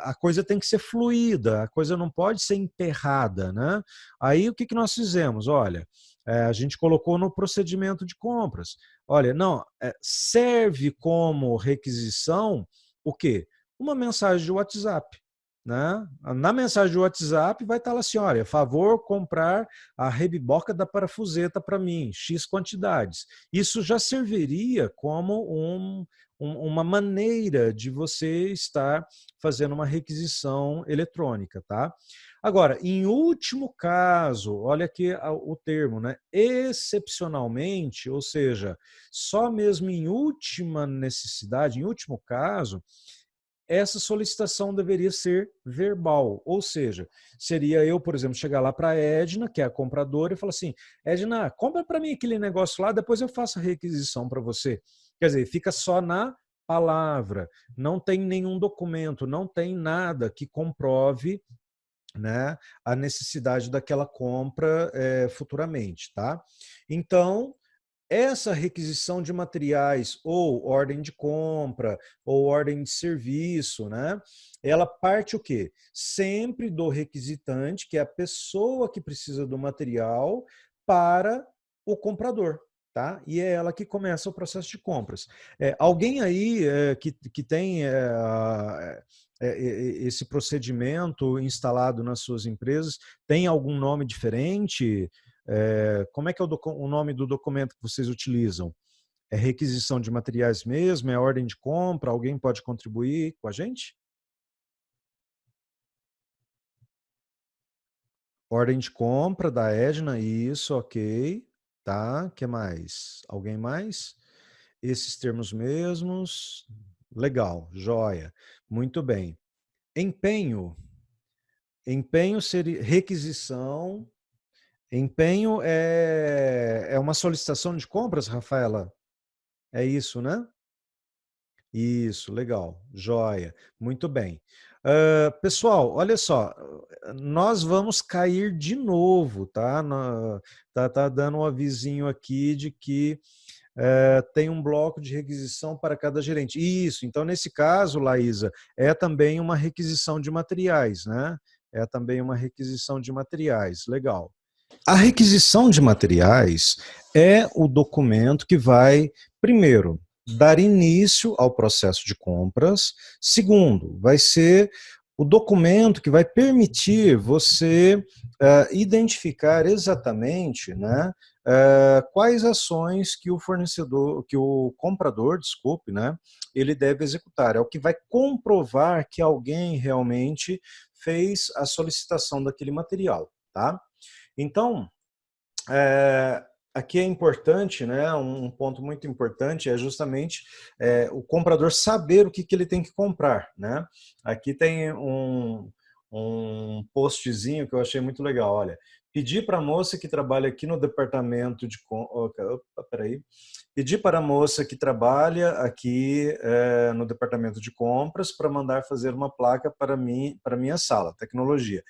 A coisa tem que ser fluida, a coisa não pode ser emperrada, né? Aí o que nós fizemos? Olha, a gente colocou no procedimento de compras. Olha, não, serve como requisição o quê? Uma mensagem de WhatsApp. Né? Na mensagem de WhatsApp vai estar lá assim, olha, favor comprar a rebiboca da parafuseta para mim, X quantidades. Isso já serviria como uma maneira de você estar fazendo uma requisição eletrônica, tá? Agora, em último caso, olha aqui o termo, né? Excepcionalmente, ou seja, só mesmo em última necessidade, em último caso, essa solicitação deveria ser verbal, ou seja, seria eu, por exemplo, chegar lá para a Edna, que é a compradora, e falar assim, Edna, compra para mim aquele negócio lá, depois eu faço a requisição para você. Quer dizer, fica só na palavra, não tem nenhum documento, não tem nada que comprove, né, a necessidade daquela compra futuramente, tá? Então, essa requisição de materiais ou ordem de compra ou ordem de serviço, né? Ela parte o quê? Sempre do requisitante, que é a pessoa que precisa do material, para o comprador. Tá? E é ela que começa o processo de compras. Alguém aí que tem esse procedimento instalado nas suas empresas tem algum nome diferente? Como é que é o nome do documento que vocês utilizam? É requisição de materiais mesmo? É ordem de compra? Alguém pode contribuir com a gente? Ordem de compra da Edna, isso, ok. Tá, que mais? Alguém mais? Esses termos mesmos. Legal, joia. Muito bem. Empenho. Empenho seria requisição. Empenho é uma solicitação de compras, Rafaela? É isso, né? Isso, legal, joia, muito bem. Pessoal, olha só, nós vamos cair de novo, tá? Tá dando um avisinho aqui de que tem um bloco de requisição para cada gerente. Isso, então nesse caso, Laísa, é também uma requisição de materiais, né? É também uma requisição de materiais, legal. A requisição de materiais é o documento que vai, primeiro, dar início ao processo de compras. Segundo, vai ser o documento que vai permitir você identificar exatamente, né, quais ações que o fornecedor, que o comprador, desculpe, né, ele deve executar. É o que vai comprovar que alguém realmente fez a solicitação daquele material, tá? Então, é, aqui é importante, né, um ponto muito importante é justamente o comprador saber o que ele tem que comprar, né? Aqui tem um postzinho que eu achei muito legal, olha. Pedir para a moça que trabalha aqui no departamento de... peraí. Pedir para a moça que trabalha aqui no departamento de compras para mandar fazer uma placa para mim, para minha sala, tecnologia.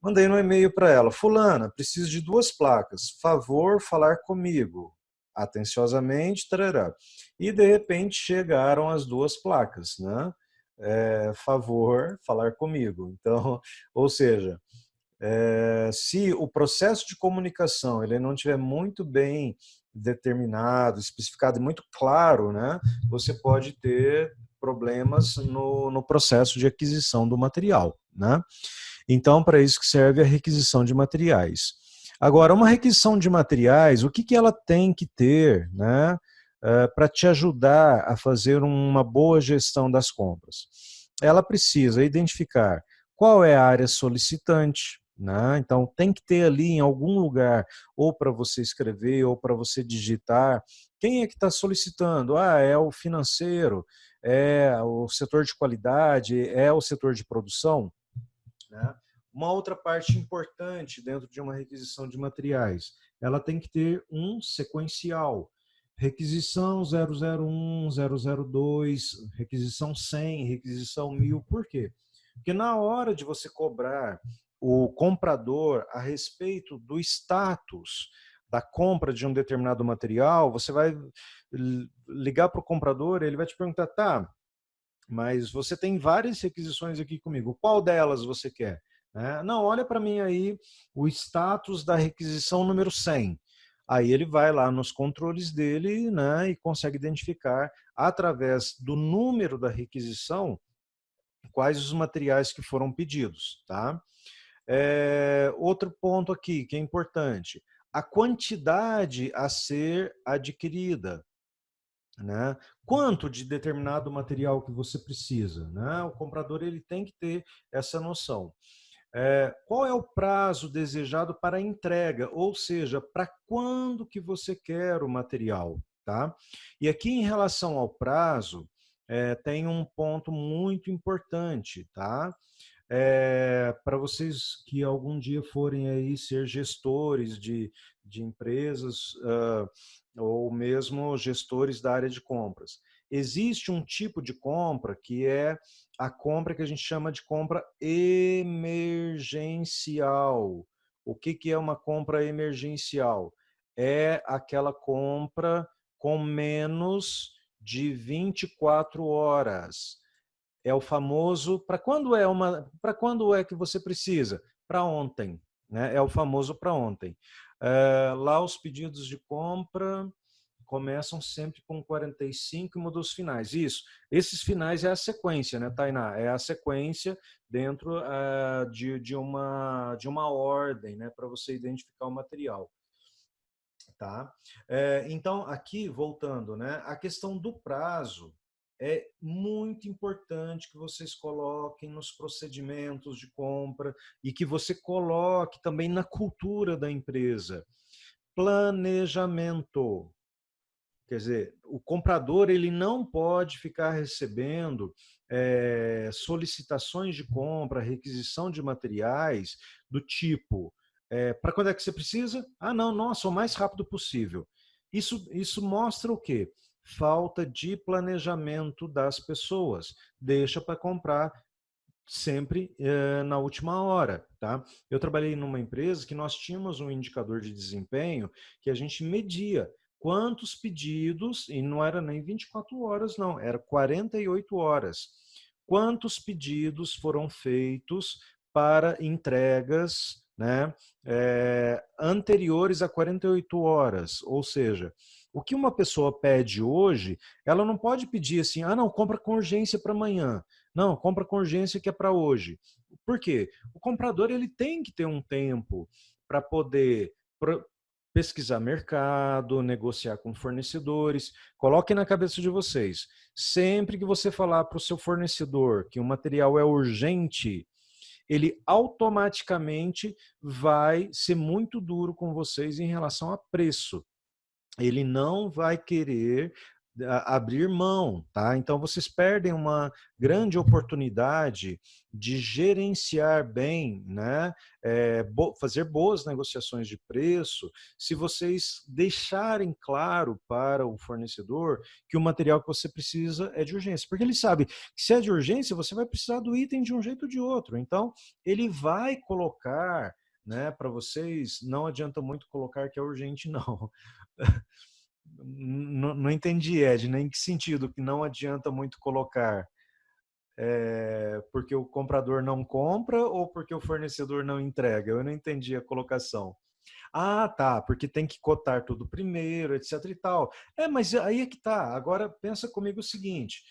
Mandei no e-mail para ela, fulana, preciso de 2 placas, favor falar comigo, atenciosamente, tarará. E de repente chegaram as 2 placas, né? Favor falar comigo. Então, ou seja, se o processo de comunicação ele não tiver muito bem determinado, especificado e muito claro, né? Você pode ter problemas no processo de aquisição do material, né? Então, para isso que serve a requisição de materiais. Agora, uma requisição de materiais, o que ela tem que ter, né, para te ajudar a fazer uma boa gestão das compras? Ela precisa identificar qual é a área solicitante, né? Então, tem que ter ali em algum lugar, ou para você escrever, ou para você digitar, quem é que está solicitando? Ah, é o financeiro, é o setor de qualidade, é o setor de produção, né? Uma outra parte importante dentro de uma requisição de materiais, ela tem que ter um sequencial. Requisição 001, 002, requisição 100, requisição 1000. Por quê? Porque na hora de você cobrar o comprador a respeito do status da compra de um determinado material, você vai ligar para o comprador, ele vai te perguntar, tá, mas você tem várias requisições aqui comigo. Qual delas você quer? Não, olha para mim aí o status da requisição número 100. Aí ele vai lá nos controles dele, né, e consegue identificar, através do número da requisição, quais os materiais que foram pedidos. Tá? Outro ponto aqui que é importante, a quantidade a ser adquirida. Né? Quanto de determinado material que você precisa, né? O comprador ele tem que ter essa noção. Qual é o prazo desejado para a entrega, ou seja, para quando que você quer o material, tá? E aqui em relação ao prazo, tem um ponto muito importante, tá? Para vocês que algum dia forem aí ser gestores de empresas ou mesmo gestores da área de compras. Existe um tipo de compra que é a compra que a gente chama de compra emergencial. O que é uma compra emergencial? É aquela compra com menos de 24 horas. É o famoso, para quando é que você precisa? Para ontem, né? É o famoso para ontem. Lá os pedidos de compra começam sempre com 45 e mudam os finais. Isso, esses finais é a sequência, né, Tainá? É a sequência dentro de uma ordem, né, para você identificar o material. Tá? Então, aqui, voltando, né, a questão do prazo é muito importante que vocês coloquem nos procedimentos de compra e que você coloque também na cultura da empresa. Planejamento. Quer dizer, o comprador ele não pode ficar recebendo solicitações de compra, requisição de materiais do tipo, para quando é que você precisa? Ah, não, nossa, o mais rápido possível. Isso mostra o quê? falta de planejamento das pessoas. Deixa para comprar sempre na última hora, tá? Eu trabalhei numa empresa que nós tínhamos um indicador de desempenho que a gente media quantos pedidos, e não era nem 24 horas não, era 48 horas. Quantos pedidos foram feitos para entregas, né, anteriores a 48 horas, ou seja, o que uma pessoa pede hoje, ela não pode pedir assim, ah não, compra com urgência para amanhã. Não, compra com urgência que é para hoje. Por quê? O comprador ele tem que ter um tempo para poder pesquisar mercado, negociar com fornecedores. Coloquem na cabeça de vocês, sempre que você falar para o seu fornecedor que o material é urgente, ele automaticamente vai ser muito duro com vocês em relação a preço. Ele não vai querer abrir mão, tá? Então vocês perdem uma grande oportunidade de gerenciar bem, né? Fazer boas negociações de preço, se vocês deixarem claro para o fornecedor que o material que você precisa é de urgência, porque ele sabe que se é de urgência, você vai precisar do item de um jeito ou de outro. Então, ele vai colocar, né, para vocês, não adianta muito colocar que é urgente, não. Não entendi, Ed, nem em que sentido que não adianta muito colocar. Porque o comprador não compra ou porque o fornecedor não entrega? Eu não entendi a colocação. Ah, tá, porque tem que cotar tudo primeiro, etc e tal. Mas aí é que tá. Agora pensa comigo o seguinte,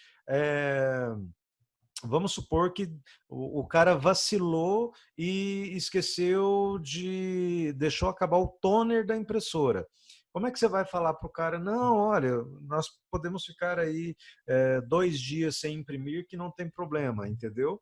vamos supor que o cara vacilou e esqueceu deixou acabar o toner da impressora. Como é que você vai falar para o cara, não, olha, nós podemos ficar aí 2 dias sem imprimir que não tem problema, entendeu?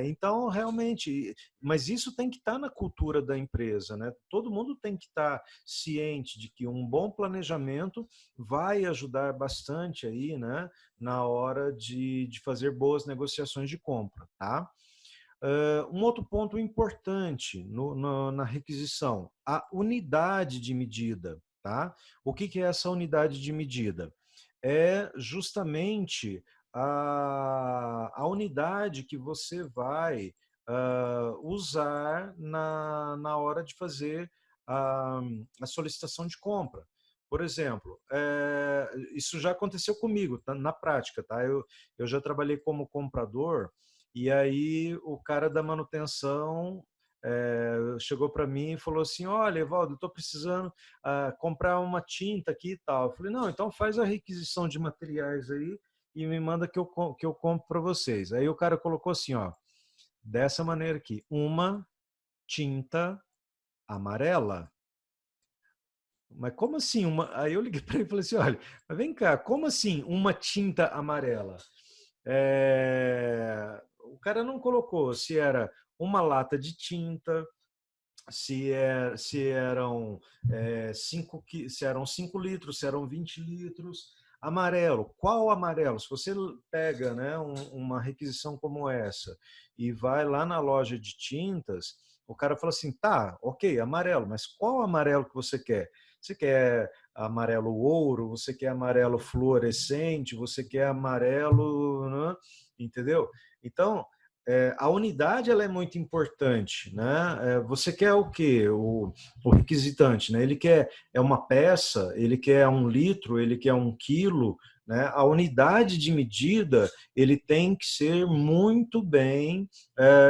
Então, realmente, mas isso tem que estar na cultura da empresa, né? Todo mundo tem que estar ciente de que um bom planejamento vai ajudar bastante aí, né? Na hora de fazer boas negociações de compra, tá? Um outro ponto importante na requisição, a unidade de medida, tá? O que é essa unidade de medida? É justamente a unidade que você vai usar na hora de fazer a solicitação de compra. Por exemplo, isso já aconteceu comigo, tá? Na prática, tá? Eu já trabalhei como comprador e aí o cara da manutenção chegou para mim e falou assim, olha, Evaldo, eu estou precisando comprar uma tinta aqui e tal. Eu falei, não, então faz a requisição de materiais aí e me manda que eu compro para vocês. Aí o cara colocou assim, ó, dessa maneira aqui, uma tinta amarela. Mas como assim? Aí eu liguei para ele e falei assim, olha, mas vem cá, como assim uma tinta amarela? O cara não colocou se era uma lata de tinta, se eram 5 litros, se eram 20 litros. Amarelo, qual amarelo? Se você pega, né, uma requisição como essa e vai lá na loja de tintas, o cara fala assim, tá, ok, amarelo, mas qual amarelo que você quer? Você quer amarelo ouro, você quer amarelo fluorescente, você quer amarelo, né? Entendeu? Então, a unidade ela é muito importante, né? Você quer o quê? O requisitante, né? Ele quer uma peça, ele quer 1 litro, ele quer 1 quilo, né? A unidade de medida ele tem que ser muito bem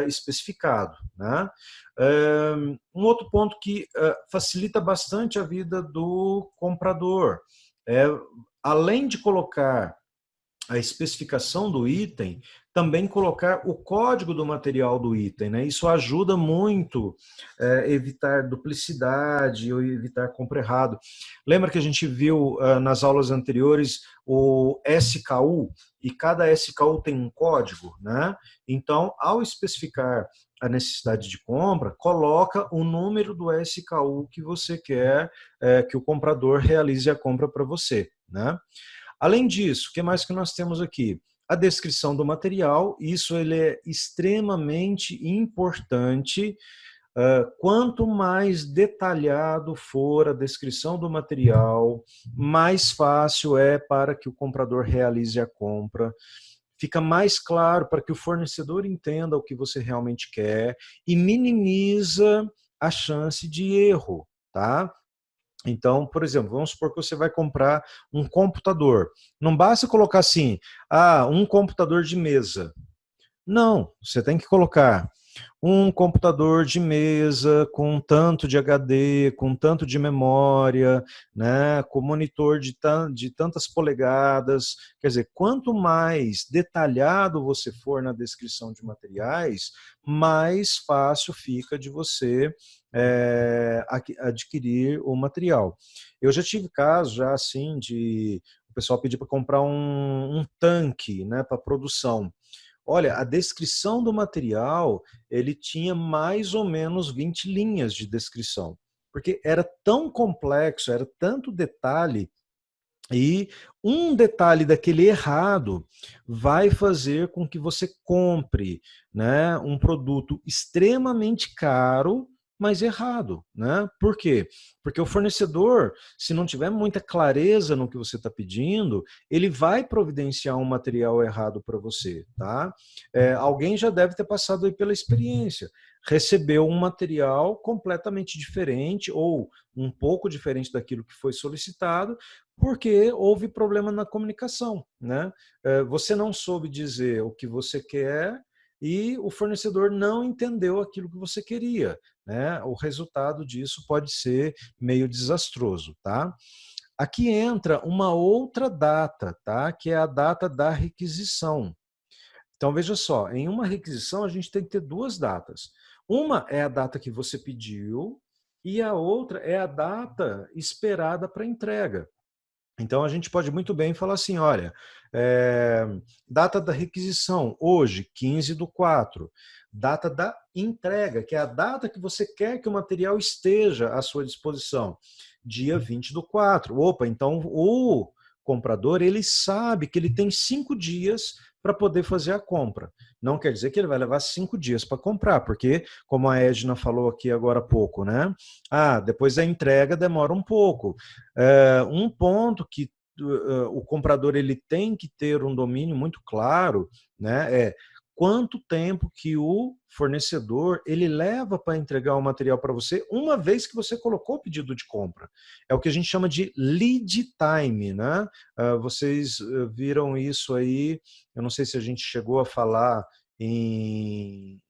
especificado, né? Um outro ponto que facilita bastante a vida do comprador é, além de colocar a especificação do item, também colocar o código do material do item, né? Isso ajuda muito evitar duplicidade ou evitar compra errado. Lembra que a gente viu nas aulas anteriores o SKU, e cada SKU tem um código, né? Então, ao especificar a necessidade de compra, coloca o número do SKU que você quer que o comprador realize a compra para você, né? Além disso, o que mais que nós temos aqui? A descrição do material, isso ele é extremamente importante Quanto mais detalhado for a descrição do material, mais fácil é para que o comprador realize a compra. Fica mais claro para que o fornecedor entenda o que você realmente quer e minimiza a chance de erro, tá? Então, por exemplo, vamos supor que você vai comprar um computador. Não basta colocar assim, um computador de mesa. Não, você tem que colocar um computador de mesa com tanto de HD, com tanto de memória, né, com monitor de tantas polegadas. Quer dizer, quanto mais detalhado você for na descrição de materiais, mais fácil fica de você adquirir o material. Eu já tive casos já assim de o pessoal pedir para comprar um tanque, né, para produção. Olha, a descrição do material, ele tinha mais ou menos 20 linhas de descrição, porque era tão complexo, era tanto detalhe, e um detalhe daquele errado vai fazer com que você compre, né, um produto extremamente caro, mas errado, né? Por quê? Porque o fornecedor, se não tiver muita clareza no que você está pedindo, ele vai providenciar um material errado para você, tá? Alguém já deve ter passado aí pela experiência. Recebeu um material completamente diferente ou um pouco diferente daquilo que foi solicitado, porque houve problema na comunicação, né? Você não soube dizer o que você quer e o fornecedor não entendeu aquilo que você queria, né? O resultado disso pode ser meio desastroso, tá? Aqui entra uma outra data, tá? Que é a data da requisição. Então, veja só, em uma requisição a gente tem que ter duas datas. Uma é a data que você pediu e a outra é a data esperada para entrega. Então, a gente pode muito bem falar assim, olha, data da requisição, hoje, 15/4. Data da entrega, que é a data que você quer que o material esteja à sua disposição, dia 20/4. Opa, então o comprador, ele sabe que ele tem 5 dias para poder fazer a compra. Não quer dizer que ele vai levar 5 dias para comprar, porque, como a Edna falou aqui agora há pouco, né? Depois da entrega demora um pouco. Um ponto que o comprador ele tem que ter um domínio muito claro, né, é quanto tempo que o fornecedor ele leva para entregar o material para você uma vez que você colocou o pedido de compra. É o que a gente chama de lead time, né? Vocês viram isso aí, eu não sei se a gente chegou a falar em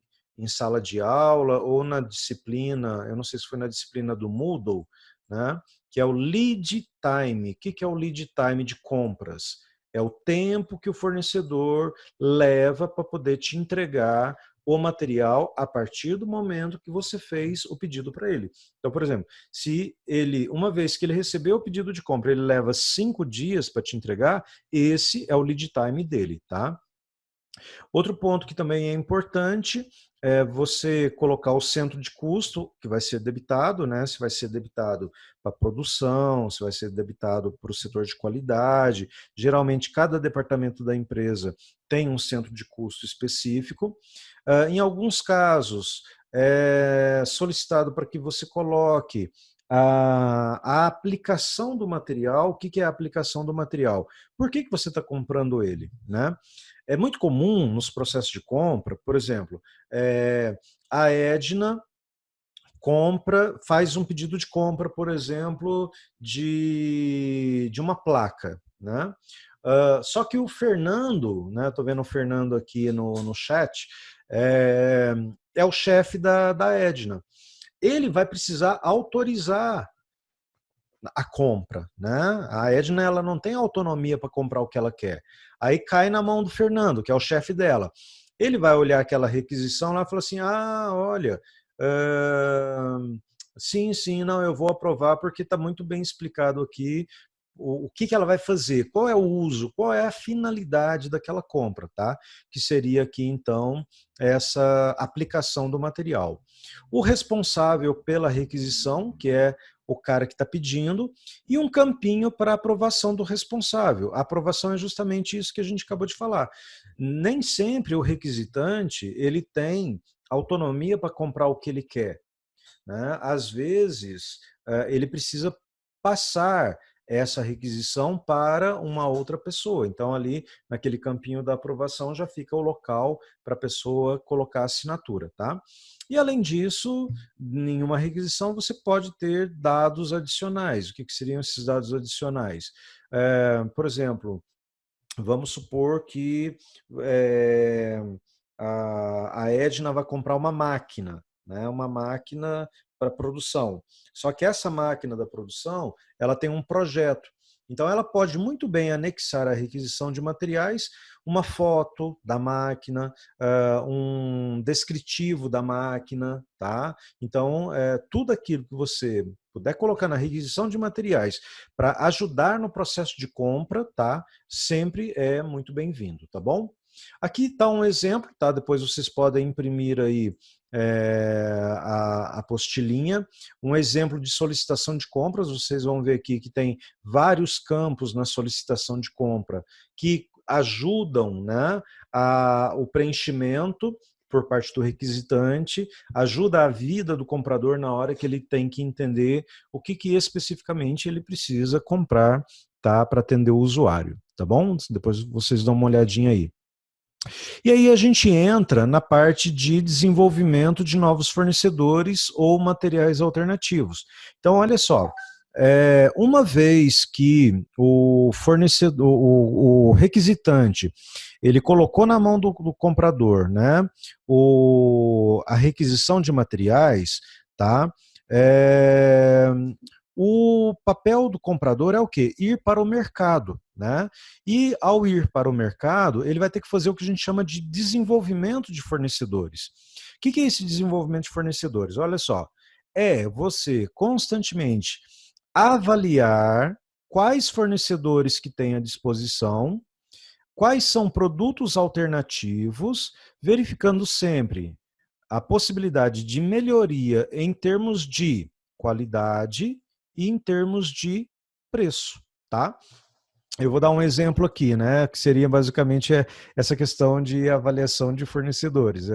sala de aula ou na disciplina, eu não sei se foi na disciplina do Moodle, né? Que é o lead time. O que é o lead time de compras? É o tempo que o fornecedor leva para poder te entregar o material a partir do momento que você fez o pedido para ele. Então, por exemplo, se ele, uma vez que ele recebeu o pedido de compra, ele leva 5 dias para te entregar, esse é o lead time dele, tá? Outro ponto que também é importante é você colocar o centro de custo que vai ser debitado, né? Se vai ser debitado para produção, se vai ser debitado para o setor de qualidade. Geralmente, cada departamento da empresa tem um centro de custo específico. Em alguns casos, é solicitado para que você coloque a aplicação do material. O que é a aplicação do material? Por que você está comprando ele, né? É muito comum nos processos de compra, por exemplo, a Edna faz um pedido de compra, por exemplo, de uma placa, né? Só que o Fernando, né? Estou vendo o Fernando aqui no chat, é o chefe da Edna. Ele vai precisar autorizar a compra, né? A Edna ela não tem autonomia para comprar o que ela quer. Aí cai na mão do Fernando, que é o chefe dela. Ele vai olhar aquela requisição lá e fala assim: olha, sim, sim, não, eu vou aprovar porque está muito bem explicado aqui o que ela vai fazer, qual é o uso, qual é a finalidade daquela compra, tá? Que seria aqui, então, essa aplicação do material. O responsável pela requisição, que é o cara que está pedindo, e um campinho para aprovação do responsável. A aprovação é justamente isso que a gente acabou de falar. Nem sempre o requisitante ele tem autonomia para comprar o que ele quer. né, às vezes ele precisa passar essa requisição para uma outra pessoa. Então, ali naquele campinho da aprovação já fica o local para a pessoa colocar a assinatura, tá? E além disso, em uma requisição você pode ter dados adicionais. O que seriam esses dados adicionais? Por exemplo, vamos supor que a Edna vai comprar uma máquina, né? Uma máquina para produção. Só que essa máquina da produção, ela tem um projeto. Então, ela pode muito bem anexar à requisição de materiais uma foto da máquina, um descritivo da máquina, tá? Então, tudo aquilo que você puder colocar na requisição de materiais para ajudar no processo de compra, tá? Sempre é muito bem-vindo, tá bom? Aqui está um exemplo, tá? Depois vocês podem imprimir aí a apostilinha, um exemplo de solicitação de compras. Vocês vão ver aqui que tem vários campos na solicitação de compra que ajudam, né, o preenchimento por parte do requisitante, ajuda a vida do comprador na hora que ele tem que entender o que especificamente ele precisa comprar, tá, para atender o usuário, tá bom? Depois vocês dão uma olhadinha aí. E aí a gente entra na parte de desenvolvimento de novos fornecedores ou materiais alternativos. Então, olha só, uma vez que o fornecedor, o requisitante, ele colocou na mão do comprador, né, a requisição de materiais, tá? É, o papel do comprador é o quê? Ir para o mercado, né? E ao ir para o mercado, ele vai ter que fazer o que a gente chama de desenvolvimento de fornecedores. O que é esse desenvolvimento de fornecedores? Olha só, é você constantemente avaliar quais fornecedores que tem à disposição, quais são produtos alternativos, verificando sempre a possibilidade de melhoria em termos de qualidade e em termos de preço, tá? Eu vou dar um exemplo aqui, né, que seria basicamente essa questão de avaliação de fornecedores.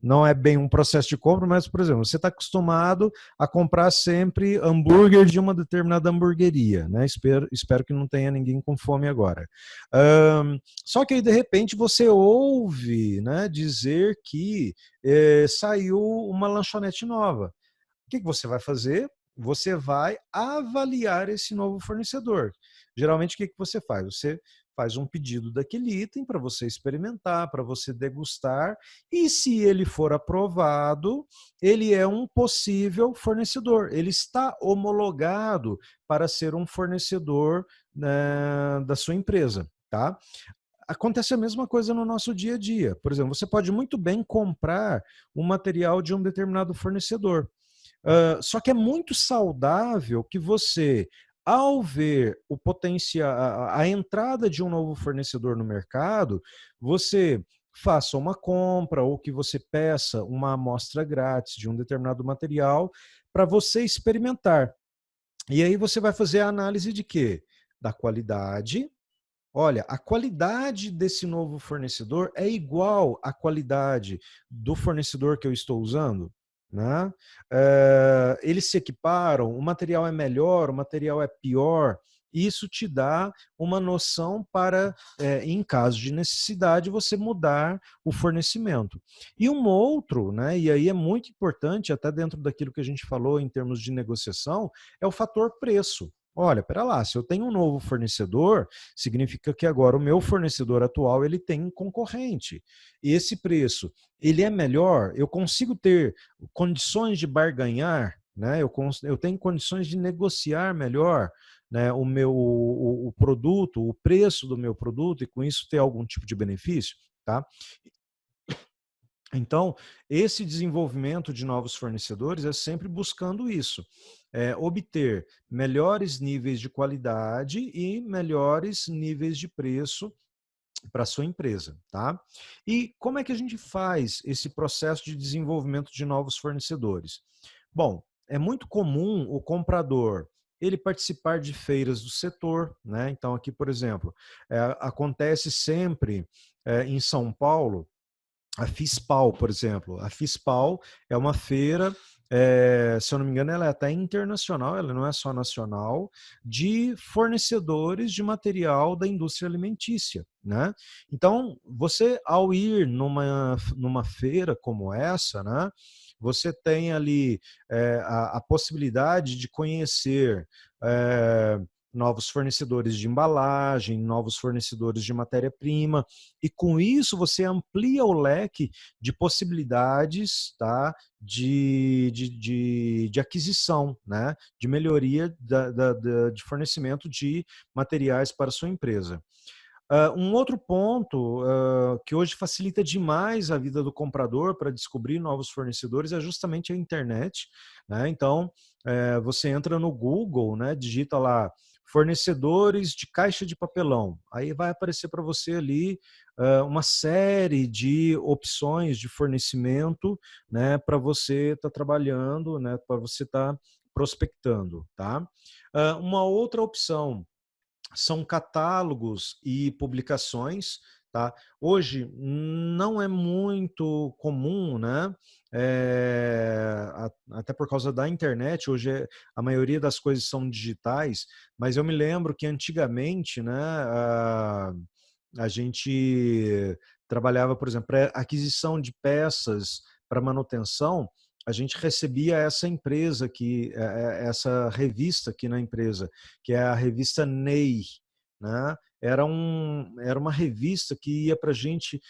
Não é bem um processo de compra, mas, por exemplo, você está acostumado a comprar sempre hambúrguer de uma determinada hamburgueria, né? Espero que não tenha ninguém com fome agora. Só que aí, de repente, você ouve, né, dizer que saiu uma lanchonete nova. O que você vai fazer? Você vai avaliar esse novo fornecedor. Geralmente, o que você faz? Você faz um pedido daquele item para você experimentar, para você degustar, e se ele for aprovado, ele é um possível fornecedor. Ele está homologado para ser um fornecedor, né, da sua empresa, tá? Acontece a mesma coisa no nosso dia a dia. Por exemplo, você pode muito bem comprar um material de um determinado fornecedor. Só que é muito saudável que você, ao ver o potencial, a entrada de um novo fornecedor no mercado, você faça uma compra ou que você peça uma amostra grátis de um determinado material para você experimentar. E aí você vai fazer a análise de quê? Da qualidade. Olha, a qualidade desse novo fornecedor é igual à qualidade do fornecedor que eu estou usando, né? Eles se equiparam, o material é melhor, o material é pior. Isso te dá uma noção para, em caso de necessidade, você mudar o fornecimento. E um outro, né, e aí é muito importante, até dentro daquilo que a gente falou em termos de negociação, é o fator preço. Olha, pera lá, se eu tenho um novo fornecedor, significa que agora o meu fornecedor atual ele tem um concorrente. E esse preço, ele é melhor? Eu consigo ter condições de barganhar, né? Eu tenho condições de negociar melhor, né, o produto, o preço do meu produto e com isso ter algum tipo de benefício, tá? Então, esse desenvolvimento de novos fornecedores é sempre buscando isso, obter melhores níveis de qualidade e melhores níveis de preço para a sua empresa, tá? E como é que a gente faz esse processo de desenvolvimento de novos fornecedores? Bom, é muito comum o comprador ele participar de feiras do setor, né? Então aqui, por exemplo, acontece sempre em São Paulo a FISPAL, por exemplo. A FISPAL é uma feira se eu não me engano, ela é até internacional, ela não é só nacional, de fornecedores de material da indústria alimentícia, né? Então, você, ao ir numa feira como essa, né, você tem ali a possibilidade de conhecer é, novos fornecedores de embalagem, novos fornecedores de matéria-prima, e com isso você amplia o leque de possibilidades, tá, de aquisição, né, de melhoria de fornecimento de materiais para a sua empresa. Um outro ponto que hoje facilita demais a vida do comprador para descobrir novos fornecedores é justamente a internet, né? Então, você entra no Google, né, digita lá fornecedores de caixa de papelão. Aí vai aparecer para você ali uma série de opções de fornecimento, né, para você estar trabalhando, né, para você estar prospectando, tá? Uma outra opção são catálogos e publicações, tá? Hoje não é muito comum, né? Até por causa da internet, hoje a maioria das coisas são digitais, mas eu me lembro que antigamente, né, a gente trabalhava, por exemplo, para aquisição de peças para manutenção, a gente recebia essa empresa aqui, essa revista aqui na empresa, que é a revista Ney, né? Era uma revista que ia para a gente,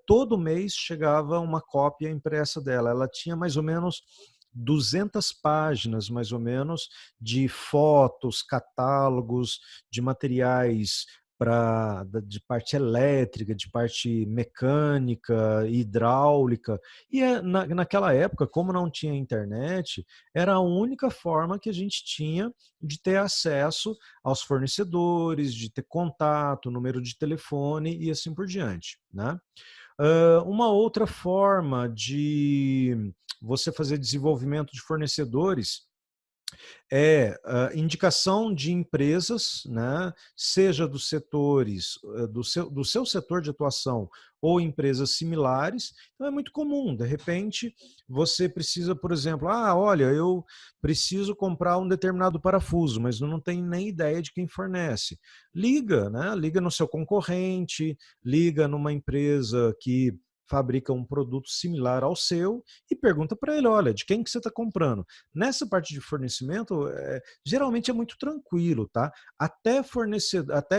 todo mês chegava uma cópia impressa dela. Ela tinha mais ou menos 200 páginas, mais ou menos, de fotos, catálogos, de materiais de parte elétrica, de parte mecânica, hidráulica. E naquela época, como não tinha internet, era a única forma que a gente tinha de ter acesso aos fornecedores, de ter contato, número de telefone e assim por diante, né? Uma outra forma de você fazer desenvolvimento de fornecedores é indicação de empresas, né, seja dos setores, do seu setor de atuação ou empresas similares. Então é muito comum, de repente, você precisa, por exemplo, olha, eu preciso comprar um determinado parafuso, mas eu não tenho nem ideia de quem fornece. Liga, né? Liga no seu concorrente, liga numa empresa que fabrica um produto similar ao seu e pergunta para ele, olha, de quem que você está comprando? Nessa parte de fornecimento, geralmente é muito tranquilo, tá? Até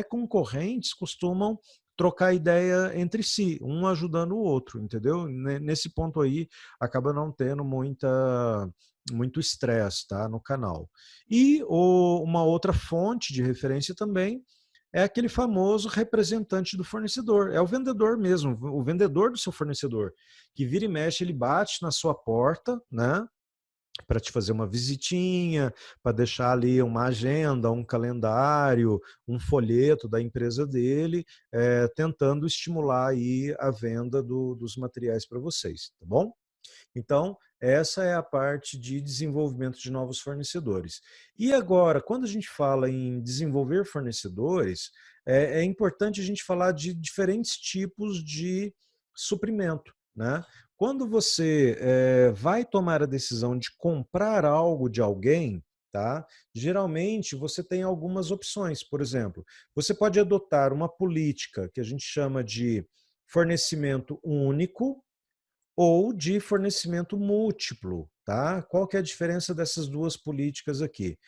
concorrentes costumam trocar ideia entre si, um ajudando o outro, entendeu? Nesse ponto aí, acaba não tendo muito estresse, tá, no canal. E uma outra fonte de referência também é aquele famoso representante do fornecedor, é o vendedor mesmo, o vendedor do seu fornecedor, que vira e mexe, ele bate na sua porta, né, para te fazer uma visitinha, para deixar ali uma agenda, um calendário, um folheto da empresa dele, tentando estimular aí a venda dos materiais para vocês, tá bom? Então, essa é a parte de desenvolvimento de novos fornecedores. E agora, quando a gente fala em desenvolver fornecedores, é importante a gente falar de diferentes tipos de suprimento, né? Quando você vai tomar a decisão de comprar algo de alguém, tá? Geralmente você tem algumas opções. Por exemplo, você pode adotar uma política que a gente chama de fornecimento único, ou de fornecimento múltiplo, tá? Qual que é a diferença dessas duas políticas aqui?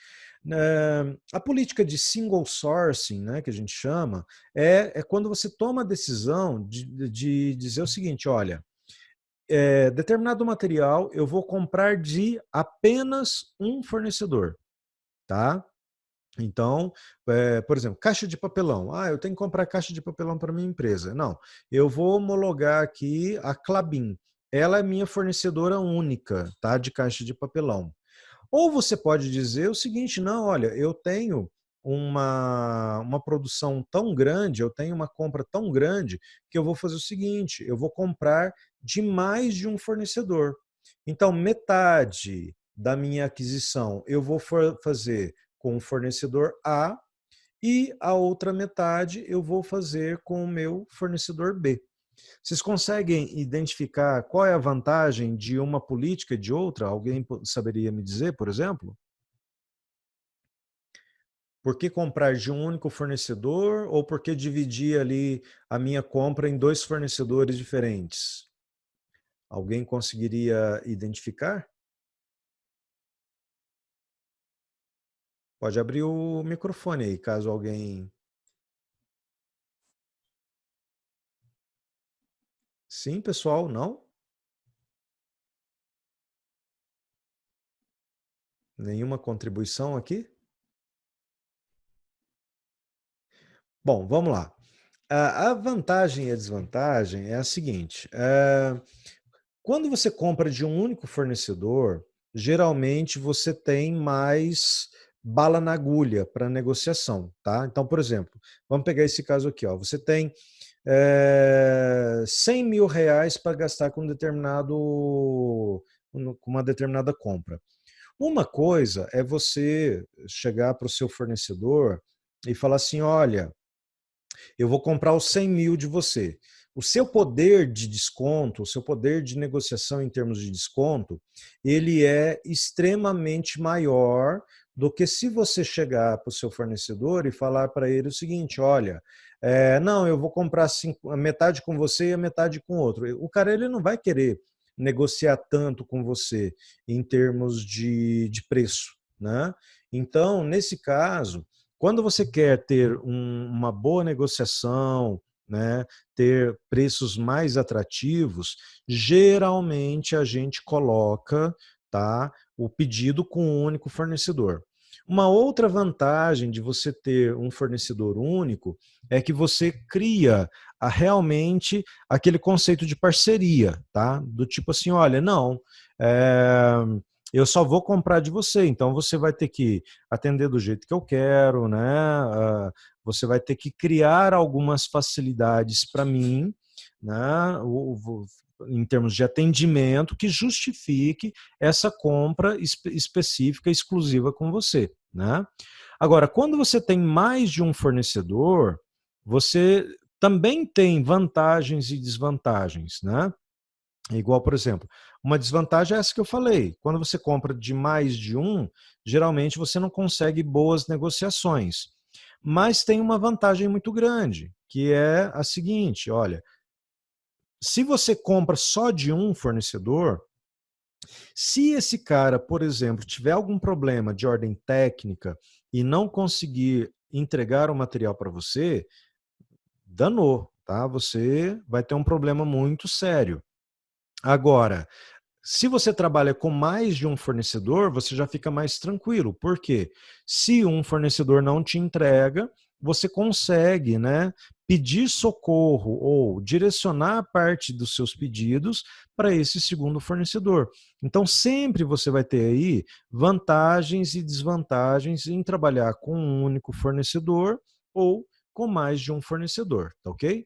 A política de single sourcing, né, que a gente chama, é quando você toma a decisão de dizer o seguinte, olha, determinado material eu vou comprar de apenas um fornecedor, tá? Então, por exemplo, caixa de papelão. Eu tenho que comprar caixa de papelão para minha empresa. Não, eu vou homologar aqui a Klabin. Ela é minha fornecedora única, tá, de caixa de papelão. Ou você pode dizer o seguinte, não, olha, eu tenho uma produção tão grande, eu tenho uma compra tão grande, que eu vou fazer o seguinte, eu vou comprar de mais de um fornecedor. Então, metade da minha aquisição eu vou fazer com o fornecedor A e a outra metade eu vou fazer com o meu fornecedor B. Vocês conseguem identificar qual é a vantagem de uma política e de outra? Alguém saberia me dizer, por exemplo? Por que comprar de um único fornecedor ou por que dividir ali a minha compra em dois fornecedores diferentes? Alguém conseguiria identificar? Pode abrir o microfone aí, caso alguém. Sim, pessoal, não? Nenhuma contribuição aqui? Bom, vamos lá. A vantagem e a desvantagem é a seguinte: quando você compra de um único fornecedor, geralmente você tem mais bala na agulha para negociação, tá? Então, por exemplo, vamos pegar esse caso aqui, ó. Você tem 100 mil reais para gastar com uma determinada compra. Uma coisa é você chegar para o seu fornecedor e falar assim, olha, eu vou comprar os 100 mil de você. O seu poder de desconto, o seu poder de negociação em termos de desconto, ele é extremamente maior do que se você chegar para o seu fornecedor e falar para ele o seguinte, olha, não, eu vou comprar a metade com você e a metade com outro. O cara ele não vai querer negociar tanto com você em termos de preço, né? Então, nesse caso, quando você quer ter uma boa negociação, né, ter preços mais atrativos, geralmente a gente coloca, tá, o pedido com um único fornecedor. Uma outra vantagem de você ter um fornecedor único é que você cria realmente aquele conceito de parceria, tá? Do tipo assim, olha, não, é, eu só vou comprar de você, então você vai ter que atender do jeito que eu quero, né? Você vai ter que criar algumas facilidades para mim, né? Em termos de atendimento que justifique essa compra específica, exclusiva com você, né? Agora, quando você tem mais de um fornecedor, você também tem vantagens e desvantagens, né? Igual, por exemplo, uma desvantagem é essa que eu falei. Quando você compra de mais de um, geralmente você não consegue boas negociações. Mas tem uma vantagem muito grande, que é a seguinte: olha, se você compra só de um fornecedor, se esse cara, por exemplo, tiver algum problema de ordem técnica e não conseguir entregar o material para você, danou, tá? Você vai ter um problema muito sério. Agora, se você trabalha com mais de um fornecedor, você já fica mais tranquilo. Por quê? Se um fornecedor não te entrega, você consegue, né, pedir socorro ou direcionar parte dos seus pedidos para esse segundo fornecedor. Então, sempre você vai ter aí vantagens e desvantagens em trabalhar com um único fornecedor ou com mais de um fornecedor, tá ok?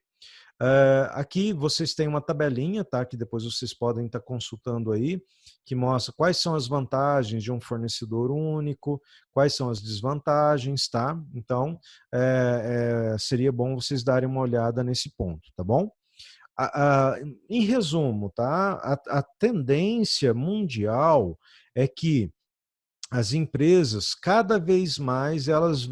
Aqui vocês têm uma tabelinha, tá? Que depois vocês podem estar consultando aí, que mostra quais são as vantagens de um fornecedor único, quais são as desvantagens, tá? Então, seria bom vocês darem uma olhada nesse ponto, tá bom? Em resumo, tá? A tendência mundial é que as empresas, cada vez mais, elas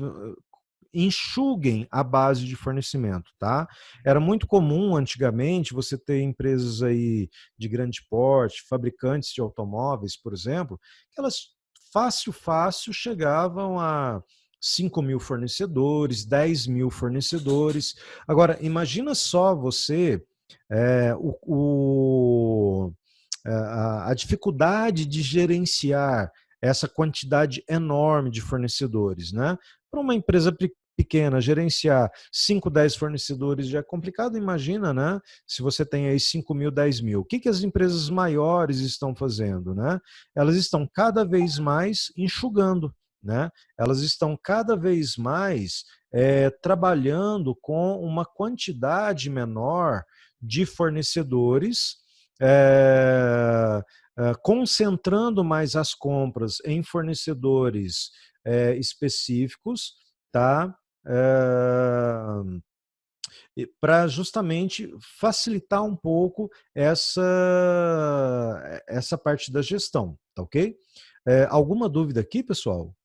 enxuguem a base de fornecimento, tá? Era muito comum antigamente você ter empresas aí de grande porte, fabricantes de automóveis, por exemplo, que elas fácil chegavam a 5 mil fornecedores, 10 mil fornecedores. Agora, imagina só você é, o, o, a dificuldade de gerenciar essa quantidade enorme de fornecedores, né? Para uma empresa pequena, gerenciar 5, 10 fornecedores já é complicado, imagina, né? Se você tem aí 5 mil, 10 mil. O que as empresas maiores estão fazendo, né? Elas estão cada vez mais enxugando, né? Elas estão cada vez mais trabalhando com uma quantidade menor de fornecedores, concentrando mais as compras em fornecedores específicos, tá? para justamente facilitar um pouco essa parte da gestão, tá ok? Alguma dúvida aqui, pessoal?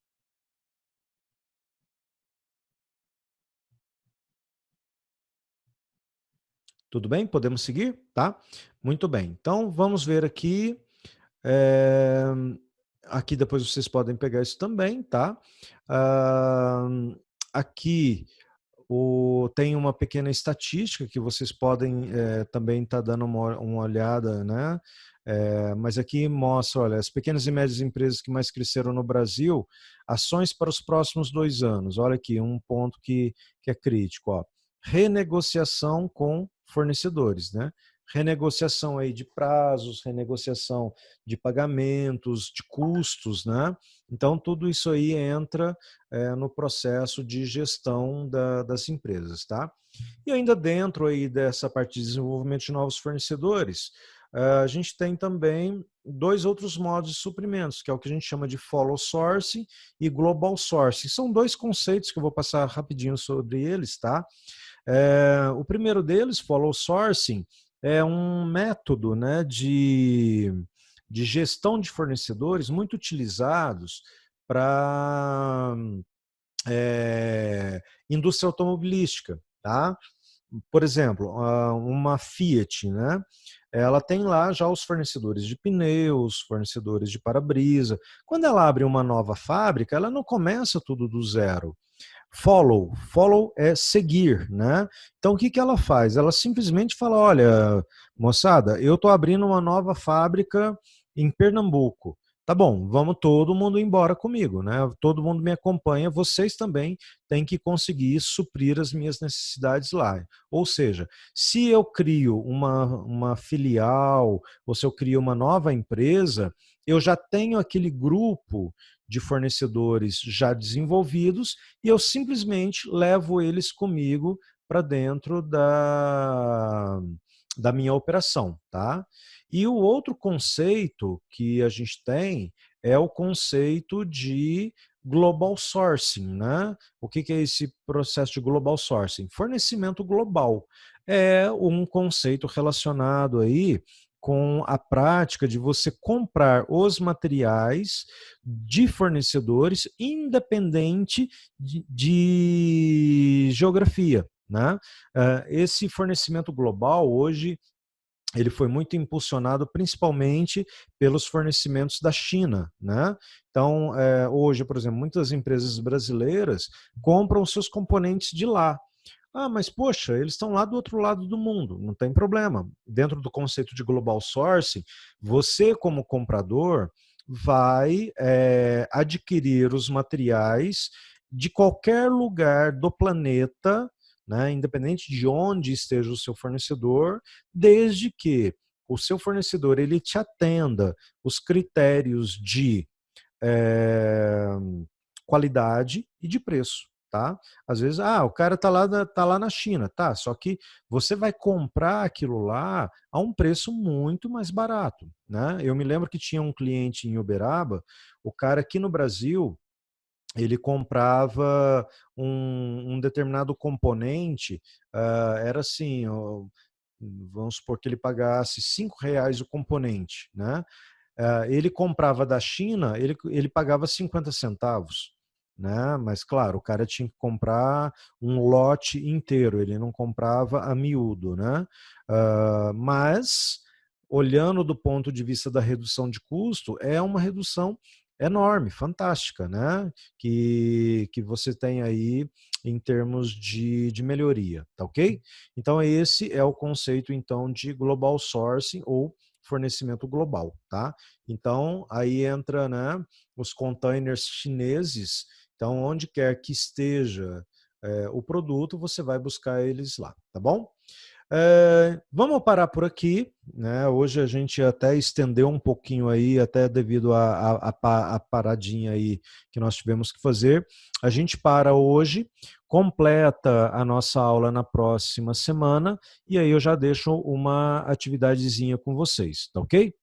Tudo bem? Podemos seguir? Tá? Muito bem. Então, vamos ver aqui. É, Aqui depois vocês podem pegar isso também, tá? Ah, Aqui tem uma pequena estatística que vocês podem também estar dando uma olhada, né? Mas aqui mostra, olha, as pequenas e médias empresas que mais cresceram no Brasil, ações para os próximos 2 anos. Olha aqui, um ponto que é crítico, ó. Renegociação com fornecedores, né? Renegociação aí de prazos, renegociação de pagamentos, de custos, né? Então, tudo isso aí entra no processo de gestão das empresas, tá? E ainda dentro aí dessa parte de desenvolvimento de novos fornecedores, a gente tem também dois outros modos de suprimentos, que é o que a gente chama de follow sourcing e global sourcing. São dois conceitos que eu vou passar rapidinho sobre eles, tá? O primeiro deles, follow sourcing, é um método, né, de gestão de fornecedores muito utilizados para indústria automobilística, tá? Por exemplo, uma Fiat, né? Ela tem lá já os fornecedores de pneus, fornecedores de para-brisa. Quando ela abre uma nova fábrica, ela não começa tudo do zero. Follow é seguir, né? Então o que que ela faz? Ela simplesmente fala, olha, moçada, eu estou abrindo uma nova fábrica em Pernambuco. Tá bom, vamos todo mundo embora comigo, né? Todo mundo me acompanha, vocês também têm que conseguir suprir as minhas necessidades lá. Ou seja, se eu crio uma filial, ou se eu crio uma nova empresa, eu já tenho aquele grupo de fornecedores já desenvolvidos e eu simplesmente levo eles comigo para dentro da minha operação, tá? E o outro conceito que a gente tem é o conceito de global sourcing, né? O que é esse processo de global sourcing? Fornecimento global. É um conceito relacionado aí com a prática de você comprar os materiais de fornecedores independente de geografia, né? Esse fornecimento global hoje ele foi muito impulsionado principalmente pelos fornecimentos da China, né? Então, hoje, por exemplo, muitas empresas brasileiras compram seus componentes de lá. Ah, mas poxa, eles estão lá do outro lado do mundo, não tem problema. Dentro do conceito de global sourcing, você, como comprador, vai adquirir os materiais de qualquer lugar do planeta, né, independente de onde esteja o seu fornecedor, desde que o seu fornecedor ele te atenda os critérios de é, qualidade e de preço. Tá? Às vezes, o cara tá lá na China, tá? Só que você vai comprar aquilo lá a um preço muito mais barato, né? Eu me lembro que tinha um cliente em Uberaba, o cara aqui no Brasil, ele comprava um determinado componente, era assim, vamos supor que ele pagasse R$ 5 o componente, né? Ele comprava da China, ele pagava 50 centavos, né? Mas claro, o cara tinha que comprar um lote inteiro, ele não comprava a miúdo, né? Mas olhando do ponto de vista da redução de custo, é uma redução enorme, fantástica, né? Que você tem aí em termos de melhoria, tá ok? Então esse é o conceito então de global sourcing ou fornecimento global, tá? Então, aí entra, né, os containers chineses. Então, onde quer que esteja o produto, você vai buscar eles lá, tá bom? Vamos parar por aqui, né? Hoje a gente até estendeu um pouquinho aí, até devido à paradinha aí que nós tivemos que fazer. A gente para hoje, completa a nossa aula na próxima semana, e aí eu já deixo uma atividadezinha com vocês, tá ok?